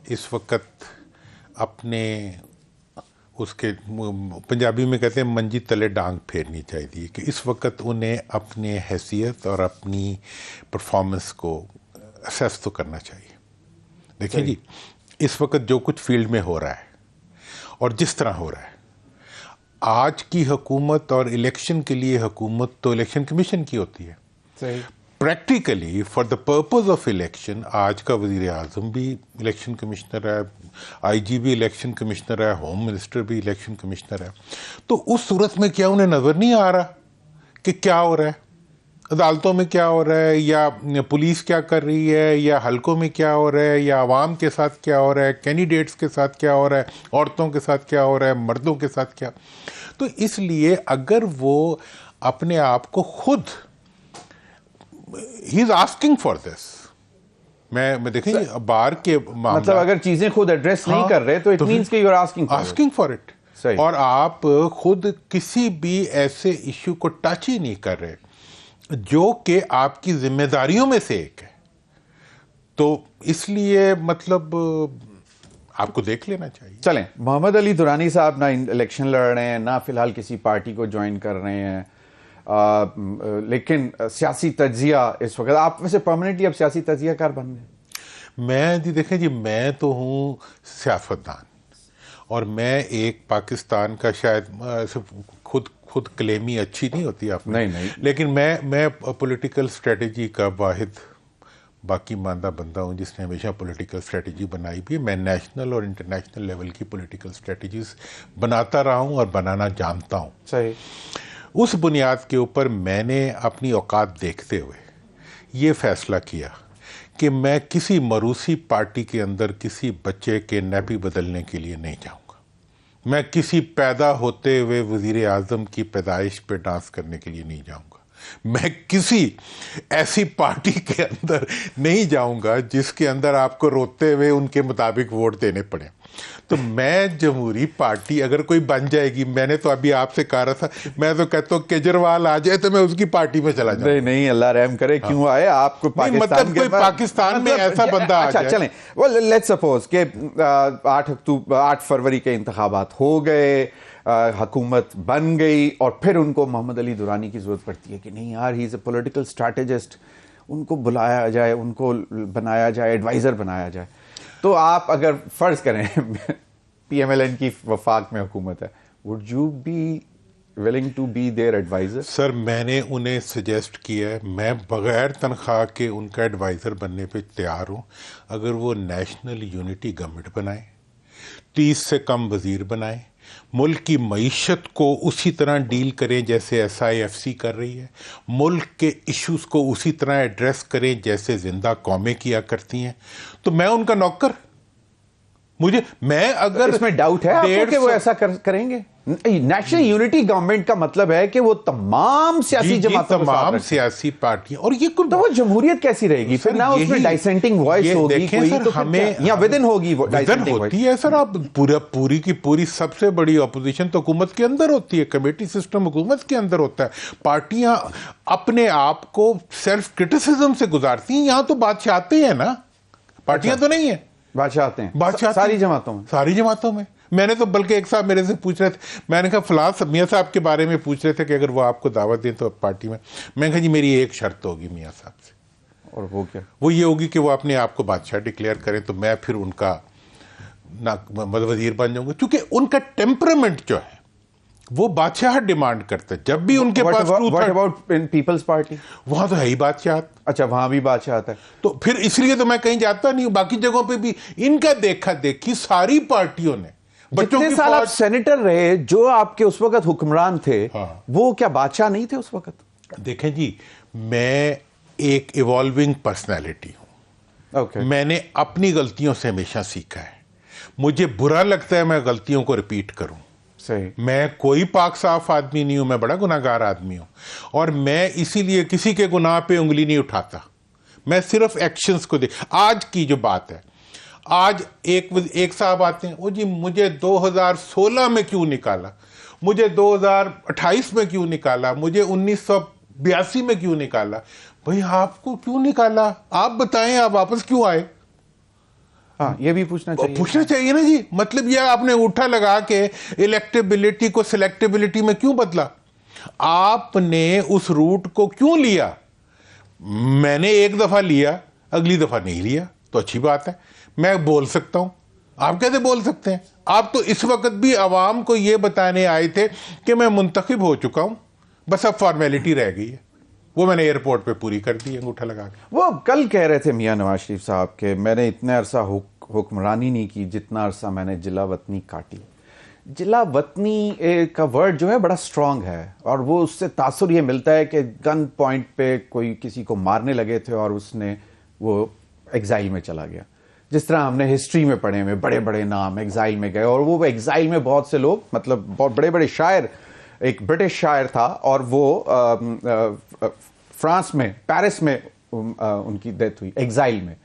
اس وقت اپنے اس کے پنجابی میں کہتے ہیں منجی تلے ڈانگ پھیرنی چاہیے کہ اس وقت انہیں اپنے حیثیت اور اپنی پرفارمنس کو اسیس تو کرنا چاہیے. دیکھیں جی, اس وقت جو کچھ فیلڈ میں ہو رہا ہے اور جس طرح ہو رہا ہے, آج کی حکومت اور الیکشن کے لیے حکومت تو الیکشن کمیشن کی ہوتی ہے. صحیح. Practically for the purpose of election آج کا وزیر اعظم بھی الیکشن کمشنر ہے, آئی جی بھی الیکشن کمشنر ہے, ہوم منسٹر بھی الیکشن کمشنر ہے. تو اس صورت میں کیا انہیں نظر نہیں آ رہا کہ کیا ہو رہا ہے, عدالتوں میں کیا ہو رہا ہے, یا پولیس کیا کر رہی ہے, یا حلقوں میں کیا ہو رہا ہے, یا عوام کے ساتھ کیا ہو رہا ہے, کینڈیڈیٹس کے ساتھ کیا ہو رہا ہے, عورتوں کے ساتھ کیا ہو رہا ہے, مردوں کے ساتھ کیا. تو اس لیے اگر وہ اپنے آپ کو خود ہی از آسکنگ فار دس, میں دیکھیں بار کے مطلب اگر چیزیں خود ایڈریس نہیں کر رہے تو اٹ مینس کہ you are asking for it. صحیح. اور آپ خود کسی بھی ایسے ایشو کو ٹچ ہی نہیں کر رہے جو کہ آپ کی ذمہ داریوں میں سے ایک ہے. تو اس لیے مطلب آپ کو دیکھ لینا چاہیے. چلیں, محمد علی درانی صاحب نہ الیکشن لڑ رہے ہیں, نہ فی الحال کسی پارٹی کو جوائن کر رہے ہیں, لیکن سیاسی تجزیہ اس وقت, آپ ویسے پرماننٹلی اب سیاسی تجزیہ کار بن گئے؟ میں جی دیکھیں جی, میں تو ہوں سیاستدان, اور میں ایک پاکستان کا شاید خود کلیمی اچھی نہیں ہوتی آپ نے, نہیں, لیکن میں پولیٹیکل اسٹریٹجی کا واحد باقی ماندہ بندہ ہوں جس نے ہمیشہ پولیٹیکل اسٹریٹجی بنائی بھی ہے. میں نیشنل اور انٹرنیشنل لیول کی پولیٹیکل اسٹریٹجیز بناتا رہا ہوں اور بنانا جانتا ہوں. صحیح. اس بنیاد کے اوپر میں نے اپنی اوقات دیکھتے ہوئے یہ فیصلہ کیا کہ میں کسی مروسی پارٹی کے اندر کسی بچے کے نیپی بدلنے کے لیے نہیں جاؤں گا. میں کسی پیدا ہوتے ہوئے وزیر اعظم کی پیدائش پہ ڈانس کرنے کے لیے نہیں جاؤں گا. میں کسی ایسی پارٹی کے اندر نہیں جاؤں گا جس کے اندر آپ کو روتے ہوئے ان کے مطابق ووٹ دینے پڑے. تو میں جمہوری پارٹی اگر کوئی بن جائے گی, میں نے تو ابھی آپ سے کہا رہا تھا, میں تو کہتا ہوں کیجریوال آ جائے تو میں اس کی پارٹی میں چلا جاؤں. نہیں, اللہ رحم کرے, کیوں آئے آپ کو پاکستان, مطلب کوئی پاکستان میں ایسا بندہ آ جائے. چلیں, لیٹس سپوز کہ 8 فروری کے انتخابات ہو گئے, حکومت بن گئی, اور پھر ان کو محمد علی درانی کی ضرورت پڑتی ہے کہ نہیں یار, ہی از اے پولیٹیکل اسٹریٹجسٹ, ان کو بلایا جائے, ان کو بنایا جائے, ایڈوائزر بنایا جائے. تو آپ اگر فرض کریں پی ایم ایل این کی وفاق میں حکومت ہے, would you be willing to be their advisor? سر میں نے انہیں سجیسٹ کیا ہے, میں بغیر تنخواہ کے ان کا ایڈوائزر بننے پہ تیار ہوں اگر وہ نیشنل یونٹی گورنمنٹ بنائیں, 30 سے کم وزیر بنائیں, ملک کی معیشت کو اسی طرح ڈیل کریں جیسے SIFC کر رہی ہے, ملک کے ایشوز کو اسی طرح ایڈریس کریں جیسے زندہ قومیں کیا کرتی ہیں. تو میں ان کا نوکر, میں اگر اس میں ڈاؤٹ ہے آپ کو کہ وہ ایسا کریں گے؟ نیشنل یونٹی گورنمنٹ کا مطلب ہے کہ وہ تمام سیاسی جماعتوں تمام سیاسی پارٹیاں, اور یہ تو وہ جمہوریت کیسی رہے گی پھر؟ نہ اس میں ڈائسینٹنگ وائس ہوگی کوئی, تو ہمیں یا ودن ہوگی ڈائسینٹنگ وائس ہوتی ہے سر. آپ پوری کی پوری سب سے بڑی اپوزیشن تو حکومت کے اندر ہوتی ہے, کمیٹی سسٹم حکومت کے اندر ہوتا ہے. پارٹیاں اپنے آپ کو سیلف کرٹیسزم سے گزارتی ہیں. یہاں تو بادشاہتے ہیں نا, پارٹیاں تو نہیں ہیں, بادشاہ ساری جماعتوں میں. میں نے تو بلکہ ایک صاحب میرے سے پوچھ رہے تھے, میں نے کہا فلاں میاں صاحب کے بارے میں پوچھ رہے تھے کہ اگر وہ آپ کو دعوت دیں تو پارٹی میں کہا جی میری ایک شرط ہوگی میاں صاحب سے, اور وہ کیا؟ وہ یہ ہوگی کہ وہ اپنے آپ کو بادشاہ ڈکلیئر کریں تو میں پھر ان کا وزیر بن جاؤں گا, کیونکہ ان کا ٹیمپرامنٹ جو ہے وہ بادشاہ ڈیمانڈ کرتا ہے. جب بھی ان کے پاس What about in People's Party? وہاں تو ہے ہی بادشاہ. اچھا, وہاں بھی بادشاہ آتا ہے. تو پھر اس لیے تو میں کہیں جاتا نہیں ہوں. باقی جگہوں پہ بھی ان کا دیکھا دیکھی ساری پارٹیوں نے. جتنے سال آپ سینیٹر رہے, جو آپ کے اس وقت حکمران تھے, وہ کیا بادشاہ نہیں تھے اس وقت؟ دیکھیں جی, میں ایک ایوالونگ پرسنالٹی ہوں. میں نے اپنی غلطیوں سے ہمیشہ سیکھا ہے. مجھے برا لگتا ہے میں غلطیوں کو ریپیٹ کروں. میں کوئی پاک صاف آدمی نہیں ہوں, میں بڑا گناہگار آدمی ہوں, اور میں اسی لیے کسی کے گناہ پہ انگلی نہیں اٹھاتا. میں صرف ایکشنز کو آج کی جو بات ہے, آج ایک صاحب آتے ہیں, وہ جی مجھے 2016 میں کیوں نکالا, مجھے 2028 میں کیوں نکالا, مجھے 1982 میں کیوں نکالا. بھئی آپ کو کیوں نکالا, آپ بتائیں, آپ واپس کیوں آئے؟ ہاں, یہ بھی پوچھنا چاہیے نا جی. مطلب یہ آپ نے اٹھا لگا کے الیکٹیبلٹی کو سلیکٹیبلٹی میں کیوں بدلا, آپ نے اس روٹ کو کیوں لیا؟ میں نے ایک دفعہ لیا, اگلی دفعہ نہیں لیا, تو اچھی بات ہے, میں بول سکتا ہوں. آپ کیسے بول سکتے ہیں؟ آپ تو اس وقت بھی عوام کو یہ بتانے آئے تھے کہ میں منتخب ہو چکا ہوں, بس اب فارمیلٹی رہ گئی ہے. وہ میں نے ایئرپورٹ پہ پوری کر دی انگوٹھا لگا کے. وہ کل کہہ رہے تھے میاں نواز شریف صاحب کہ میں نے اتنے عرصہ حکمرانی نہیں کی جتنا عرصہ میں نے جلا وطنی کاٹی. جلا وطنی کا ورڈ جو ہے بڑا سٹرونگ ہے, اور وہ اس سے تاثر یہ ملتا ہے کہ گن پوائنٹ پہ کوئی کسی کو مارنے لگے تھے اور اس نے وہ ایگزائل میں چلا گیا. جس طرح ہم نے ہسٹری میں پڑھے ہوئے بڑے بڑے نام ایگزائل میں گئے, اور وہ ایگزائل میں بہت سے لوگ, مطلب بہت بڑے بڑے شاعر, ایک برٹش شاعر تھا اور وہ فرانس میں پیرس میں ان کی ڈیتھ ہوئی ایگزائل میں.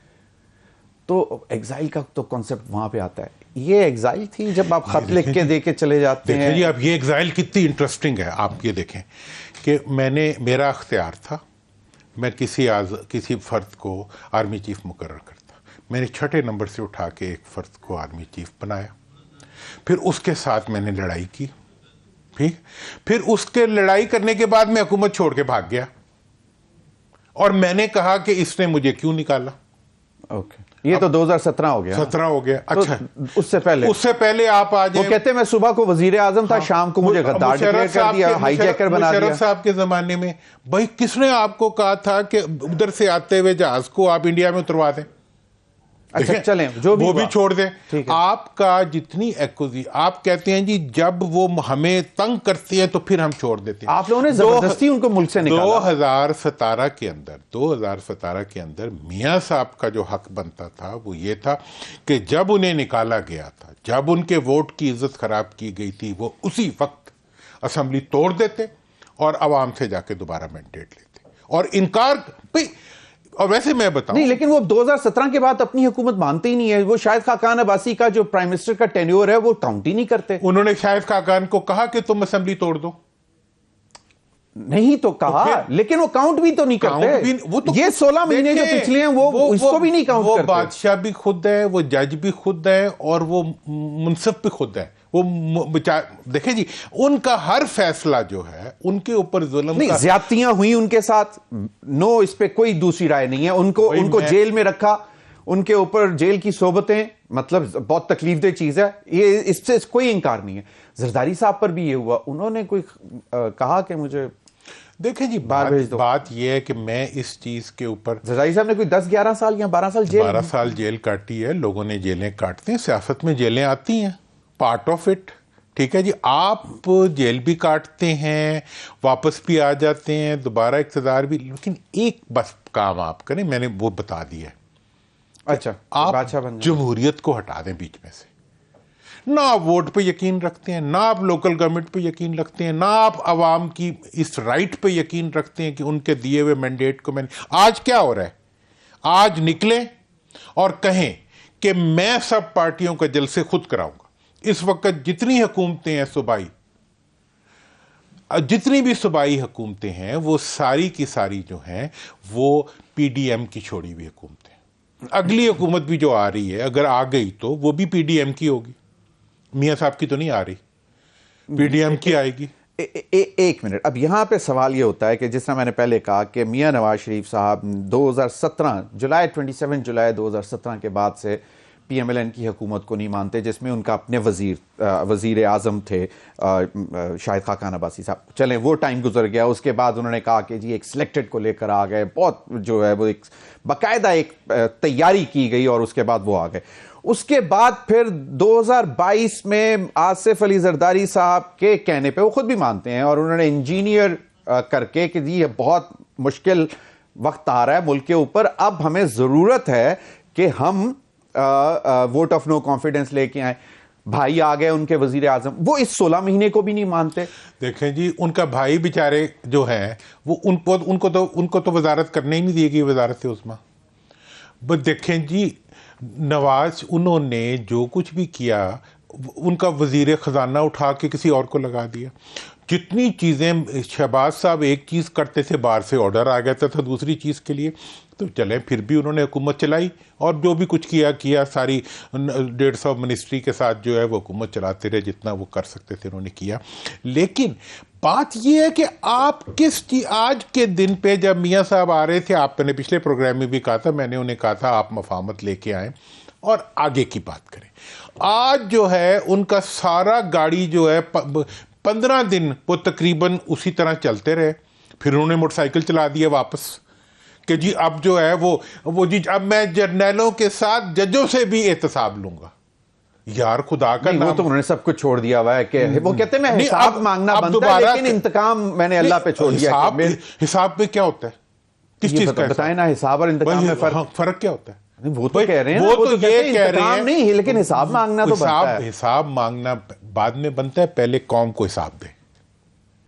تو ایگزائل کا تو کانسیپٹ وہاں پہ آتا ہے. یہ ایگزائل تھی جب آپ خط لکھ کے دے کے چلے جاتے ہیں؟ جی اب یہ ایگزائل کتنی انٹرسٹنگ ہے. آپ یہ دیکھیں کہ میرا اختیار تھا, میں کسی فرد کو آرمی چیف مقرر کرتا. میں نے 6 نمبر سے اٹھا کے ایک فرد کو آرمی چیف بنایا, پھر اس کے ساتھ میں نے لڑائی کی, ٹھیک, پھر اس کے لڑائی کرنے کے بعد میں حکومت چھوڑ کے بھاگ گیا, اور میں نے کہا کہ اس نے مجھے کیوں نکالا. اوکے, یہ تو 2017 ہو گیا. 17 ہو گیا. اچھا, اس سے پہلے آپ آ جائیں. وہ کہتے ہیں میں صبح کو وزیر اعظم تھا, شام کو مجھے غدار ڈکلیئر کر دیا, ہائی جیکر بنا دیا. مشرف صاحب کے زمانے میں بھائی کس نے آپ کو کہا تھا کہ ادھر سے آتے ہوئے جہاز کو آپ انڈیا میں اتروا دیں؟ اچھا چلیں, جو وہ بھی چھوڑ دیں. آپ کا جتنی آپ کہتے ہیں جی جب وہ ہمیں تنگ کرتے ہیں تو پھر ہم چھوڑ دیتے ہیں. آپ لوگوں نے زبردستی ان کو ملک سے نکالا. 2017 کے اندر میاں صاحب کا جو حق بنتا تھا وہ یہ تھا کہ جب انہیں نکالا گیا تھا, جب ان کے ووٹ کی عزت خراب کی گئی تھی, وہ اسی وقت اسمبلی توڑ دیتے اور عوام سے جا کے دوبارہ مینڈیٹ لیتے. اور انکار اور ویسے میں بتاؤں نہیں, لیکن وہ 2017 کے بعد اپنی حکومت مانتے ہی نہیں ہے. وہ شاہد خاقان عباسی کا جو پرائم منسٹر کا ٹینیور ہے وہ کاؤنٹ ہی نہیں کرتے. انہوں نے شاہد خاقان کو کہا کہ تم اسمبلی توڑ دو. نہیں تو کہا, لیکن وہ کاؤنٹ بھی تو نہیں کرتے. یہ 16 مہینے جو پچھلے ہیں وہ اس کو بھی نہیں کاؤنٹ کرتے. وہ بادشاہ بھی خود ہے, وہ جج بھی خود ہے, اور وہ منصف بھی خود ہے. وہ دیکھیں جی ان کا ہر فیصلہ جو ہے ان کے اوپر ظلم نہیں, زیادتیاں ہوئی ان کے ساتھ, نو, اس پہ کوئی دوسری رائے نہیں ہے. ان کو جیل میں رکھا, ان کے اوپر جیل کی صحبتیں, مطلب بہت تکلیف دہ چیز ہے, یہ اس سے کوئی انکار نہیں ہے. زرداری صاحب پر بھی یہ ہوا, انہوں نے کوئی کہا کہ مجھے دیکھیں جی بات یہ ہے کہ میں اس چیز کے اوپر, زرداری صاحب نے کوئی 10-11 سال یا 12 سال جیل کاٹی ہے. لوگوں نے جیلیں کاٹتے ہیں, سیاست میں جیلیں آتی ہیں, پارٹ آف اٹ. ٹھیک ہے جی, آپ جیل بھی کاٹتے ہیں, واپس بھی آ جاتے ہیں, دوبارہ اقتدار بھی, لیکن ایک بس کام آپ کریں, میں نے وہ بتا دیا ہے. اچھا, آپ جمہوریت کو ہٹا دیں بیچ میں سے. نہ آپ ووٹ پہ یقین رکھتے ہیں, نہ آپ لوکل گورنمنٹ پہ یقین رکھتے ہیں, نہ آپ عوام کی اس رائٹ پہ یقین رکھتے ہیں کہ ان کے دیے ہوئے مینڈیٹ کو آج کیا ہو رہا ہے, آج نکلیں اور کہیں کہ میں سب پارٹیوں کا جلسے خود کراؤں گا. اس وقت جتنی حکومتیں ہیں صوبائی, جتنی بھی صوبائی حکومتیں ہیں, وہ ساری کی ساری جو ہیں وہ پی ڈی ایم کی چھوڑی ہوئی حکومتیں. اگلی حکومت بھی جو آ رہی ہے اگر آ گئی تو وہ بھی پی ڈی ایم کی ہوگی. میاں صاحب کی تو نہیں آ رہی, پی ڈی ایم کی آئے گی. ایک منٹ, اب یہاں پہ سوال یہ ہوتا ہے کہ جس طرح میں نے پہلے کہا کہ میاں نواز شریف صاحب 27 جولائی 2017 کے بعد سے پی ایم ایل این کی حکومت کو نہیں مانتے, جس میں ان کا اپنے وزیر اعظم تھے شاہد خاقان عباسی صاحب. چلیں وہ ٹائم گزر گیا, اس کے بعد انہوں نے کہا کہ جی ایک سلیکٹڈ کو لے کر آ گئے, بہت جو ہے وہ ایک باقاعدہ ایک تیاری کی گئی اور اس کے بعد وہ آ گئے. اس کے بعد پھر 2022 میں آصف علی زرداری صاحب کے کہنے پہ, وہ خود بھی مانتے ہیں اور انہوں نے انجینئر کر کے کہ جی یہ بہت مشکل وقت آ رہا ہے ملک کے اوپر, اب ہمیں ضرورت ہے کہ ہم ووٹ آف نو کانفیڈنس لے کے آئیں. بھائی آ گئے ان کے وزیر اعظم, وہ اس 16 مہینے کو بھی نہیں مانتے. دیکھیں جی ان کا بھائی بیچارے جو ہیں وہ ان کو تو وزارت کرنے ہی نہیں دی گئی, وزارت عظمیٰ. بس دیکھیں جی نواز, انہوں نے جو کچھ بھی کیا, ان کا وزیر خزانہ اٹھا کے کسی اور کو لگا دیا. جتنی چیزیں شہباز صاحب ایک چیز کرتے تھے, باہر سے آرڈر آ گیا تھا دوسری چیز کے لیے, تو چلیں پھر بھی انہوں نے حکومت چلائی اور جو بھی کچھ کیا ساری 150 منسٹری کے ساتھ جو ہے وہ حکومت چلاتے رہے, جتنا وہ کر سکتے تھے انہوں نے کیا. لیکن بات یہ ہے کہ آپ آج کے دن پہ جب میاں صاحب آ رہے تھے, آپ نے پچھلے پروگرام میں بھی کہا تھا, میں نے انہیں کہا تھا آپ مفاہمت لے کے آئیں اور آگے کی بات کریں. آج جو ہے ان کا سارا گاڑی جو ہے 15 دن وہ تقریباً اسی طرح چلتے رہے, پھر انہوں نے موٹر سائیکل چلا دیا واپس کہ جی اب جو ہے وہ جی اب میں جرنیلوں کے ساتھ ججوں سے بھی احتساب لوں گا. یار خدا کا وہ تو انہوں نے سب کچھ چھوڑ دیا ہوا ہے کہ وہ کہتے ہیں میں حساب مانگنا بنتا ہے, لیکن انتقام میں نے اللہ پہ چھوڑ دیا. حساب پہ کیا ہوتا ہے, کس چیز کا بتائیں نا, حساب اور انتقام میں فرق کیا ہوتا ہے؟ وہ تو کہہ رہے ہیں, وہ تو یہ کہہ رہے ہیں نہیں, لیکن حساب مانگنا تو بنتا ہے. حساب مانگنا بعد میں بنتا ہے, پہلے قوم کو حساب دے.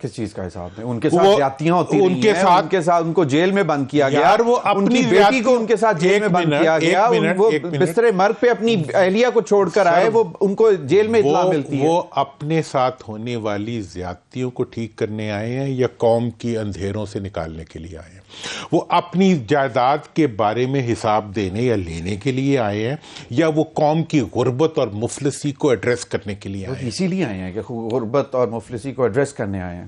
کس چیز کا حساب ہے؟ ان کے ساتھ زیادتیاں ہوتی رہی ہیں، ان کے ساتھ ان کو جیل میں بند کیا گیا، یار وہ ان اپنی کی بیٹی کو ان کے ساتھ جیل میں بند کیا گیا، وہ بستر مرگ پہ اپنی اہلیہ کو چھوڑ کر آئے، وہ ان کو جیل میں اطلاع ملتی ہے۔ وہ اپنے ساتھ ہونے والی زیادتیوں کو ٹھیک کرنے آئے ہیں یا قوم کی اندھیروں سے نکالنے کے لیے آئے ہیں؟ وہ اپنی جائیداد کے بارے میں حساب دینے یا لینے کے لیے آئے ہیں یا وہ قوم کی غربت اور مفلسی کو ایڈریس کرنے کے لیے آئے ہیں؟ اسی لیے آئے ہیں کہ غربت اور مفلسی کو ایڈریس کرنے آئے ہیں۔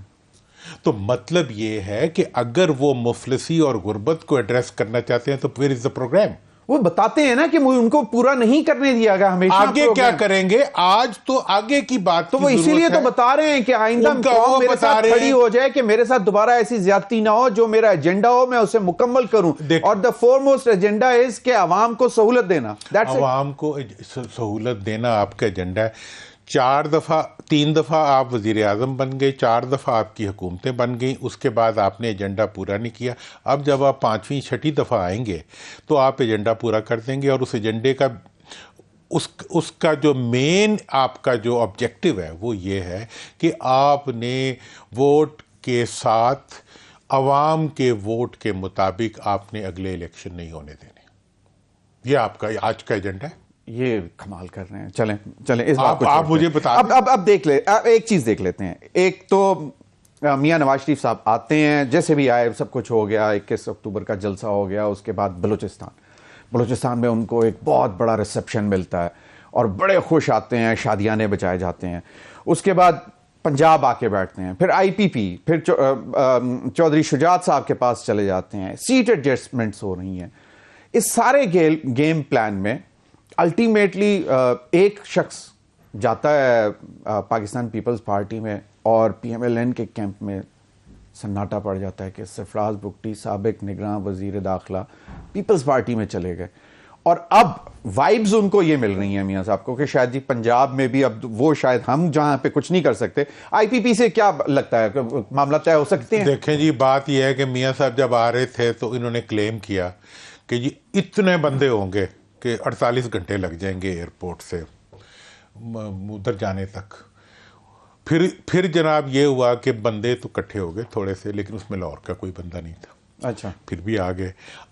تو مطلب یہ ہے کہ اگر وہ مفلسی اور غربت کو ایڈریس کرنا چاہتے ہیں تو where is the program؟ وہ بتاتے ہیں نا کہ ان کو پورا نہیں کرنے دیا گیا ہمیشہ۔ آگے کیا کریں گے؟ آج تو آگے کی بات تو وہ اسی لیے تو بتا رہے ہیں کہ آئندہ قوم میرے ساتھ کھڑی ہو جائے کہ میرے ساتھ دوبارہ ایسی زیادتی نہ ہو، جو میرا ایجنڈا ہو میں اسے مکمل کروں، اور the foremost ایجنڈا is کہ عوام کو سہولت دینا۔ عوام کو سہولت دینا آپ کا ایجنڈا ہے۔ 3 دفعہ آپ وزیر اعظم بن گئے، 4 دفعہ آپ کی حکومتیں بن گئیں، اس کے بعد آپ نے ایجنڈا پورا نہیں کیا۔ اب جب آپ 5ویں 6ٹھی دفعہ آئیں گے تو آپ ایجنڈا پورا کر دیں گے، اور اس ایجنڈے کا اس کا جو مین آپ کا جو آبجیکٹو ہے وہ یہ ہے کہ آپ نے ووٹ کے ساتھ عوام کے ووٹ کے مطابق آپ نے اگلے الیکشن نہیں ہونے دینے۔ یہ آپ کا آج کا ایجنڈا ہے۔ یہ کمال کر رہے ہیں۔ چلیں اس بات کو آپ مجھے بتا دیں۔ اب دیکھ لیں، ایک چیز دیکھ لیتے ہیں۔ ایک تو میاں نواز شریف صاحب آتے ہیں، جیسے بھی آئے سب کچھ ہو گیا، 21 اکتوبر کا جلسہ ہو گیا، اس کے بعد بلوچستان میں ان کو ایک بہت بڑا ریسیپشن ملتا ہے اور بڑے خوش آتے ہیں، شادیانے بجائے جاتے ہیں۔ اس کے بعد پنجاب آ کے بیٹھتے ہیں، پھر IPP، پھر چودھری شجاعت صاحب کے پاس چلے جاتے ہیں، سیٹ ایڈجسٹمنٹس ہو رہی ہیں۔ اس سارے گیم پلان میں الٹیمیٹلی ایک شخص جاتا ہے پاکستان پیپلز پارٹی میں، اور PMLN کے کیمپ میں سناٹا پڑ جاتا ہے کہ سرفراز بگٹی سابق نگراں وزیر داخلہ پیپلز پارٹی میں چلے گئے۔ اور اب وائبز ان کو یہ مل رہی ہیں میاں صاحب کو کہ شاید جی پنجاب میں بھی اب وہ شاید ہم جہاں پہ کچھ نہیں کر سکتے، IPP سے کیا لگتا ہے کہ معاملہ طے ہو سکتے ہیں؟ دیکھیں جی، بات یہ ہے کہ میاں صاحب جب آ رہے تھے تو انہوں نے کلیم کیا کہ جی اتنے بندے ہوں گے کہ 48 گھنٹے لگ جائیں گے ایئرپورٹ سے ادھر جانے تک۔ پھر جناب یہ ہوا کہ بندے تو کٹھے ہو گئے تھوڑے سے، لیکن اس میں لاہور کا کوئی بندہ نہیں تھا۔ اچھا، پھر بھی آ گئے۔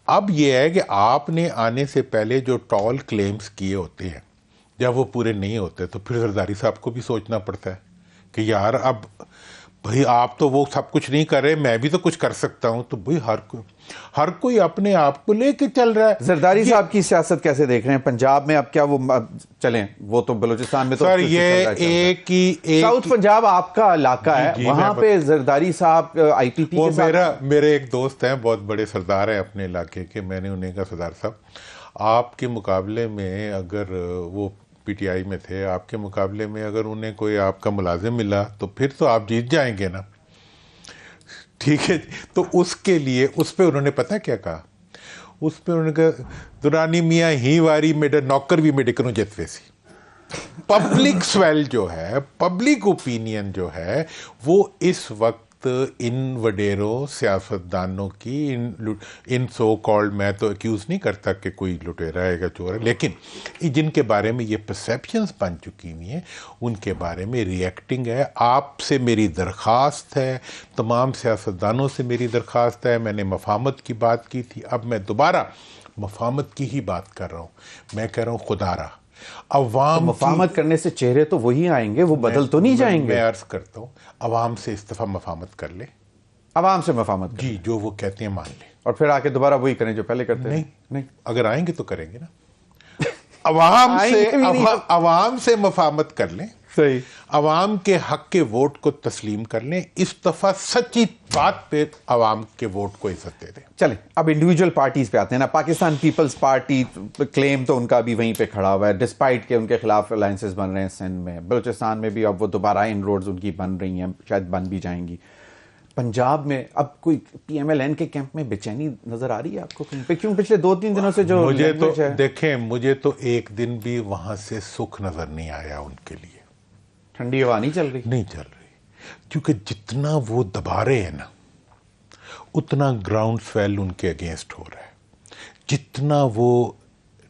اب یہ ہے کہ آپ نے آنے سے پہلے جو ٹال کلیمز کیے ہوتے ہیں، جب وہ پورے نہیں ہوتے تو پھر زرداری صاحب کو بھی سوچنا پڑتا ہے کہ یار اب بھائی آپ تو وہ سب کچھ نہیں کر رہے، میں بھی تو کچھ کر سکتا ہوں۔ تو بھائی ہر کوئی اپنے آپ کو لے کے چل رہا ہے۔ زرداری صاحب کی سیاست کیسے دیکھ رہے ہیں پنجاب میں؟ اب کیا وہ چلیں، وہ تو بلوچستان میں تو سر یہ ساؤتھ پنجاب آپ کا علاقہ ہے، وہاں پہ زرداری صاحب IPP کے ساتھ۔ میرے ایک دوست ہیں، بہت بڑے سردار ہیں اپنے علاقے کے، میں نے انہیں کہا سردار صاحب آپ کے مقابلے میں، اگر وہ PTI میں تھے، آپ کے مقابلے میں اگر انہیں کوئی آپ کا ملازم ملا تو پھر تو آپ جیت جائیں گے نا۔ ٹھیک ہے، تو اس کے لیے اس پہ انہوں نے پتہ کیا کہا؟ اس پہ انہوں نے کہا دورانی میاں ہی واری میڈا نوکر بھی میڈے کروں جتوے سی۔ پبلک سویل جو ہے، پبلک اوپینین جو ہے، وہ اس وقت ان وڈیروں سیاستدانوں کی ان سو کالڈ، میں تو ایکیوز نہیں کرتا کہ کوئی لٹیرا ہے یا چور ہے، لیکن جن کے بارے میں یہ پرسیپشنز بن چکی ہوئی ہیں ان کے بارے میں ریئیکٹنگ ہے۔ آپ سے میری درخواست ہے، تمام سیاستدانوں سے میری درخواست ہے، میں نے مفاہمت کی بات کی تھی، اب میں دوبارہ مفاہمت کی ہی بات کر رہا ہوں۔ میں کہہ رہا ہوں خدا را عوام مفاہمت کرنے سے چہرے تو وہی آئیں گے، وہ بدل تو نہیں جائیں گے۔ میں عرض کرتا ہوں عوام سے اس دفعہ مفاہمت کر لے، عوام سے مفاہمت کریں، جی جو وہ کہتے ہیں مان لے، اور پھر آ کے دوبارہ وہی کریں جو پہلے کرتے ہیں۔ نہیں، اگر آئیں گے تو کریں گے نا۔ عوام سے مفاہمت کر لیں، صحیح، عوام کے حق کے ووٹ کو تسلیم کر لیں، اس دفعہ سچی بات پہ عوام کے ووٹ کو عزت دے دیں۔ چلیں اب انڈیویجول پارٹیز پہ آتے ہیں نا۔ پاکستان پیپلز پارٹی کلیم تو ان کا بھی وہیں پہ کھڑا ہوا ہے، ڈسپائٹ کہ ان کے خلاف الائنسز بن رہے ہیں سندھ میں، بلوچستان میں بھی اب وہ دوبارہ ان روڈز ان کی بن رہی ہیں، شاید بن بھی جائیں گی۔ پنجاب میں اب کوئی PMLN کے کیمپ میں بے چینی نظر آ رہی ہے آپ کو کہیں پہ؟ کیوں پچھلے 2-3 دنوں سے جو مجھے تو دیکھیں، مجھے تو ایک دن بھی وہاں سے سکھ نظر نہیں آیا ان کے لیے۔ ٹھنڈی ہوا نہیں چل رہی؟ نہیں چل رہی، کیونکہ جتنا وہ دبا رہے ہیں نا اتنا گراؤنڈ سویل ان کے اگینسٹ ہو رہا ہے، جتنا وہ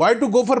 Why to go for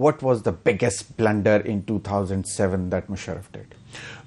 What was the biggest blunder in 2007 that Musharraf did?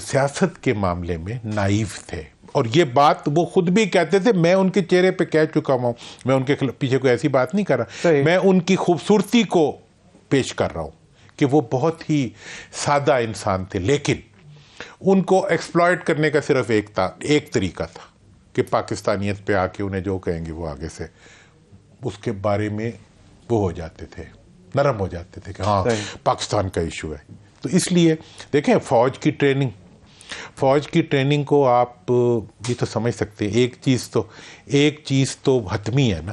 سیاست کے معاملے میں نائیو تھے، اور یہ بات وہ خود بھی کہتے تھے. میں ان کے چہرے پہ کہہ چکا ہوں، میں ان کے پیچھے کوئی ایسی بات نہیں کر رہا، میں ان کی خوبصورتی کو پیش کر رہا ہوں کہ وہ بہت ہی سادہ انسان تھے، لیکن ان کو ایکسپلائٹ کرنے کا صرف ایک طریقہ تھا کہ پاکستانیت پہ آ کے انہیں جو کہیں گے وہ آگے سے اس کے بارے میں وہ ہو جاتے تھے، نرم ہو جاتے تھے کہ ہاں پاکستان کا ایشو ہے. تو اس لیے دیکھیں فوج کی ٹریننگ کو آپ یہ تو سمجھ سکتے ہیں، ایک چیز تو حتمی ہے نا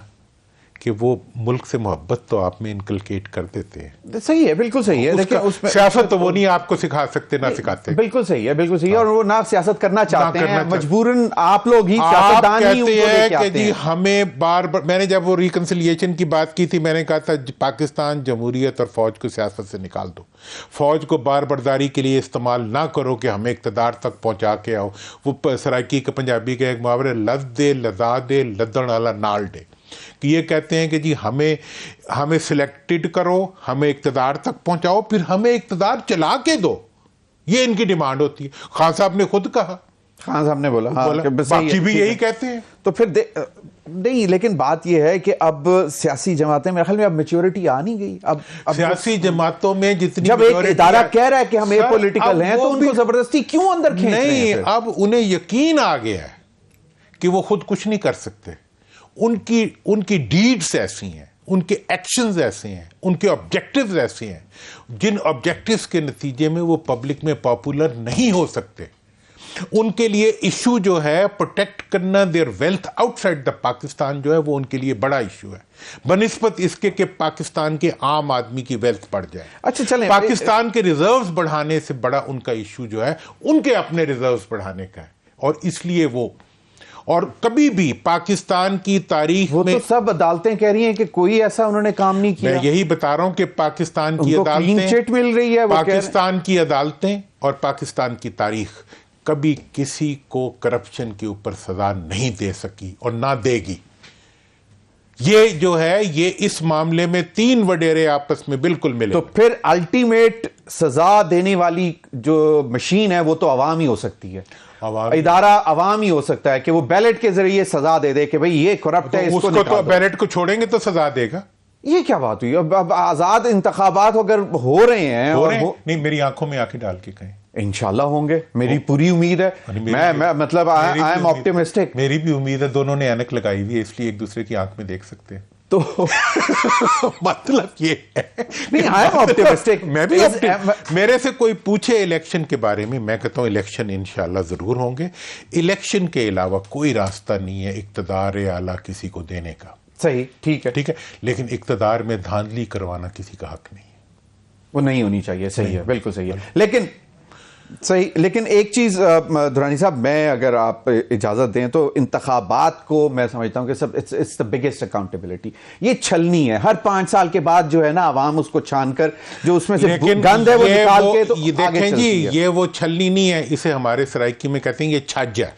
کہ وہ ملک سے محبت تو آپ میں انکلکیٹ کر دیتے ہیں. صحیح ہے، بالکل صحیح ہے. دیکھیں اس میں سیاست تو وہ نہیں آپ کو سکھا سکتے، نہ سکھاتے. بالکل صحیح ہے، بالکل صحیح ہے. اور وہ نہ سیاست کرنا چاہتے ہیں، کرنا مجبوراً آپ لوگ ہی آپ سیاستدان ہی ان کو کہتے لے ہیں کے کہ آتے جی ہیں. ہمیں بار میں نے جب وہ ریکنسیلیشن کی بات کی تھی، میں نے کہا تھا پاکستان جمہوریت اور فوج کو سیاست سے نکال دو، فوج کو بار برداری کے لیے استعمال نہ کرو کہ ہمیں اقتدار تک پہنچا کے آؤ. وہ سرائکی کا پنجابی کا ایک محاورہ لد دے لدا دے لدن والا نال ڈے، کہ یہ کہتے ہیں کہ جی ہمیں سلیکٹڈ کرو، ہمیں اقتدار تک پہنچاؤ، پھر ہمیں اقتدار چلا کے دو. یہ ان کی ڈیمانڈ ہوتی ہے. خان صاحب نے خود کہا، خان صاحب نے بولا، باقی بھی یہی کہتے ہیں. تو پھر نہیں، لیکن بات یہ ہے کہ اب سیاسی جماعتیں میرے خیال میں اب میچورٹی آ نہیں گئی. اب سیاسی جماعتوں میں جتنی جب ایک ادارہ کہہ رہا ہے کہ ہم اے پولیٹیکل ہیں تو ان کو زبردستی کیوں اندر کھینچ رہے ہیں؟ نہیں، اب انہیں یقین آ گیا ہے کہ وہ خود کچھ نہیں کر سکتے. ان کی ڈیڈز ایسی ہیں، ان کے ایکشنز ایسے ہیں، ان کے آبجیکٹیوز ایسے ہیں جن آبجیکٹیوز کے نتیجے میں وہ پبلک میں پاپولر نہیں ہو سکتے. ان کے لیے ایشو جو ہے پروٹیکٹ کرنا their wealth outside the Pakistan جو ہے وہ ان کے لیے بڑا ایشو ہے، بنسبت اس کے کہ پاکستان کے عام آدمی کی ویلتھ بڑھ جائے. اچھا چلیں، پاکستان کے ریزروز بڑھانے سے بڑا ان کا ایشو جو ہے ان کے اپنے ریزروز بڑھانے کا ہے. اور اس لیے وہ، اور کبھی بھی پاکستان کی تاریخ وہ میں، تو سب عدالتیں کہہ رہی ہیں کہ کوئی ایسا انہوں نے کام نہیں کیا. میں یہی بتا رہا ہوں کہ پاکستان کی کلین چٹ مل رہی ہے. وہ پاکستان کی عدالتیں اور پاکستان کی تاریخ کبھی کسی کو کرپشن کے اوپر سزا نہیں دے سکی اور نہ دے گی. یہ جو ہے یہ اس معاملے میں تین وڈیرے آپس میں بالکل ملے. تو پھر الٹیمیٹ سزا دینے والی جو مشین ہے وہ تو عوام ہی ہو سکتی ہے، ادارہ عوام ہی ہو سکتا ہے کہ وہ بیلٹ کے ذریعے سزا دے دے کہ بھئی یہ کرپٹ ہے، اس کو تو بیلٹ کو چھوڑیں گے تو سزا دے گا. یہ کیا بات ہوئی؟ اب آزاد انتخابات اگر ہو رہے ہیں اور نہیں، میری آنکھوں میں آنکھیں ڈال کے کہیں انشاءاللہ ہوں گے، میری پوری امید ہے. میں مطلب آئی ایم آپٹیمسٹک. میری بھی امید ہے. دونوں نے اینک لگائی ہوئی ہے اس لیے ایک دوسرے کی آنکھ میں دیکھ سکتے ہیں. تو مطلب یہ ہے نہیں، آئی ایم آپٹیمسٹک. میں بھی میرے سے کوئی پوچھے الیکشن کے بارے میں، میں کہتا ہوں الیکشن انشاءاللہ ضرور ہوں گے. الیکشن کے علاوہ کوئی راستہ نہیں ہے اقتدار اعلیٰ کسی کو دینے کا. صحیح، ٹھیک ہے، لیکن اقتدار میں دھاندلی کروانا کسی کا حق نہیں ہے، وہ نہیں ہونی چاہیے. صحیح ہے، بالکل صحیح ہے. لیکن ایک چیز دورانی صاحب، میں اگر آپ اجازت دیں تو انتخابات کو میں سمجھتا ہوں کہ سب اٹس دا بگیسٹ اکاؤنٹیبلٹی. یہ چھلنی ہے، ہر 5 سال کے بعد جو ہے نا عوام اس کو چھان کر جو اس میں سے گند ہے وہ نکال کے تو دیکھیں جی، یہ وہ چھلنی نہیں ہے، اسے ہمارے سرائکی میں کہتے ہیں یہ چھج ہے.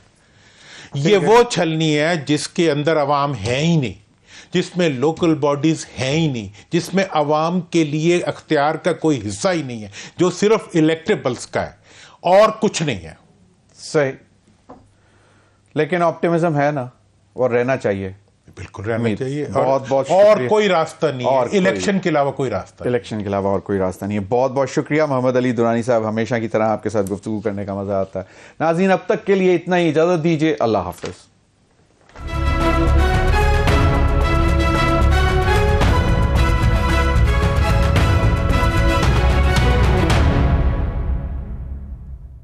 یہ وہ چھلنی ہے جس کے اندر عوام ہے ہی نہیں، جس میں لوکل باڈیز ہیں ہی نہیں، جس میں عوام کے لیے اختیار کا کوئی حصہ ہی نہیں ہے، جو صرف الیکٹیبلز کا ہے اور کچھ نہیں ہے. صحیح، لیکن آپٹیمزم ہے نا، اور رہنا چاہیے. بالکل رہنا چاہیے. بہت بہت اور کوئی راستہ نہیں ہے الیکشن کے علاوہ، کوئی راستہ الیکشن کے علاوہ اور کوئی راستہ نہیں ہے. بہت بہت شکریہ محمد علی درانی صاحب، ہمیشہ کی طرح آپ کے ساتھ گفتگو کرنے کا مزہ آتا ہے. ناظرین اب تک کے لیے اتنا ہی، اجازت دیجیے، اللہ حافظ.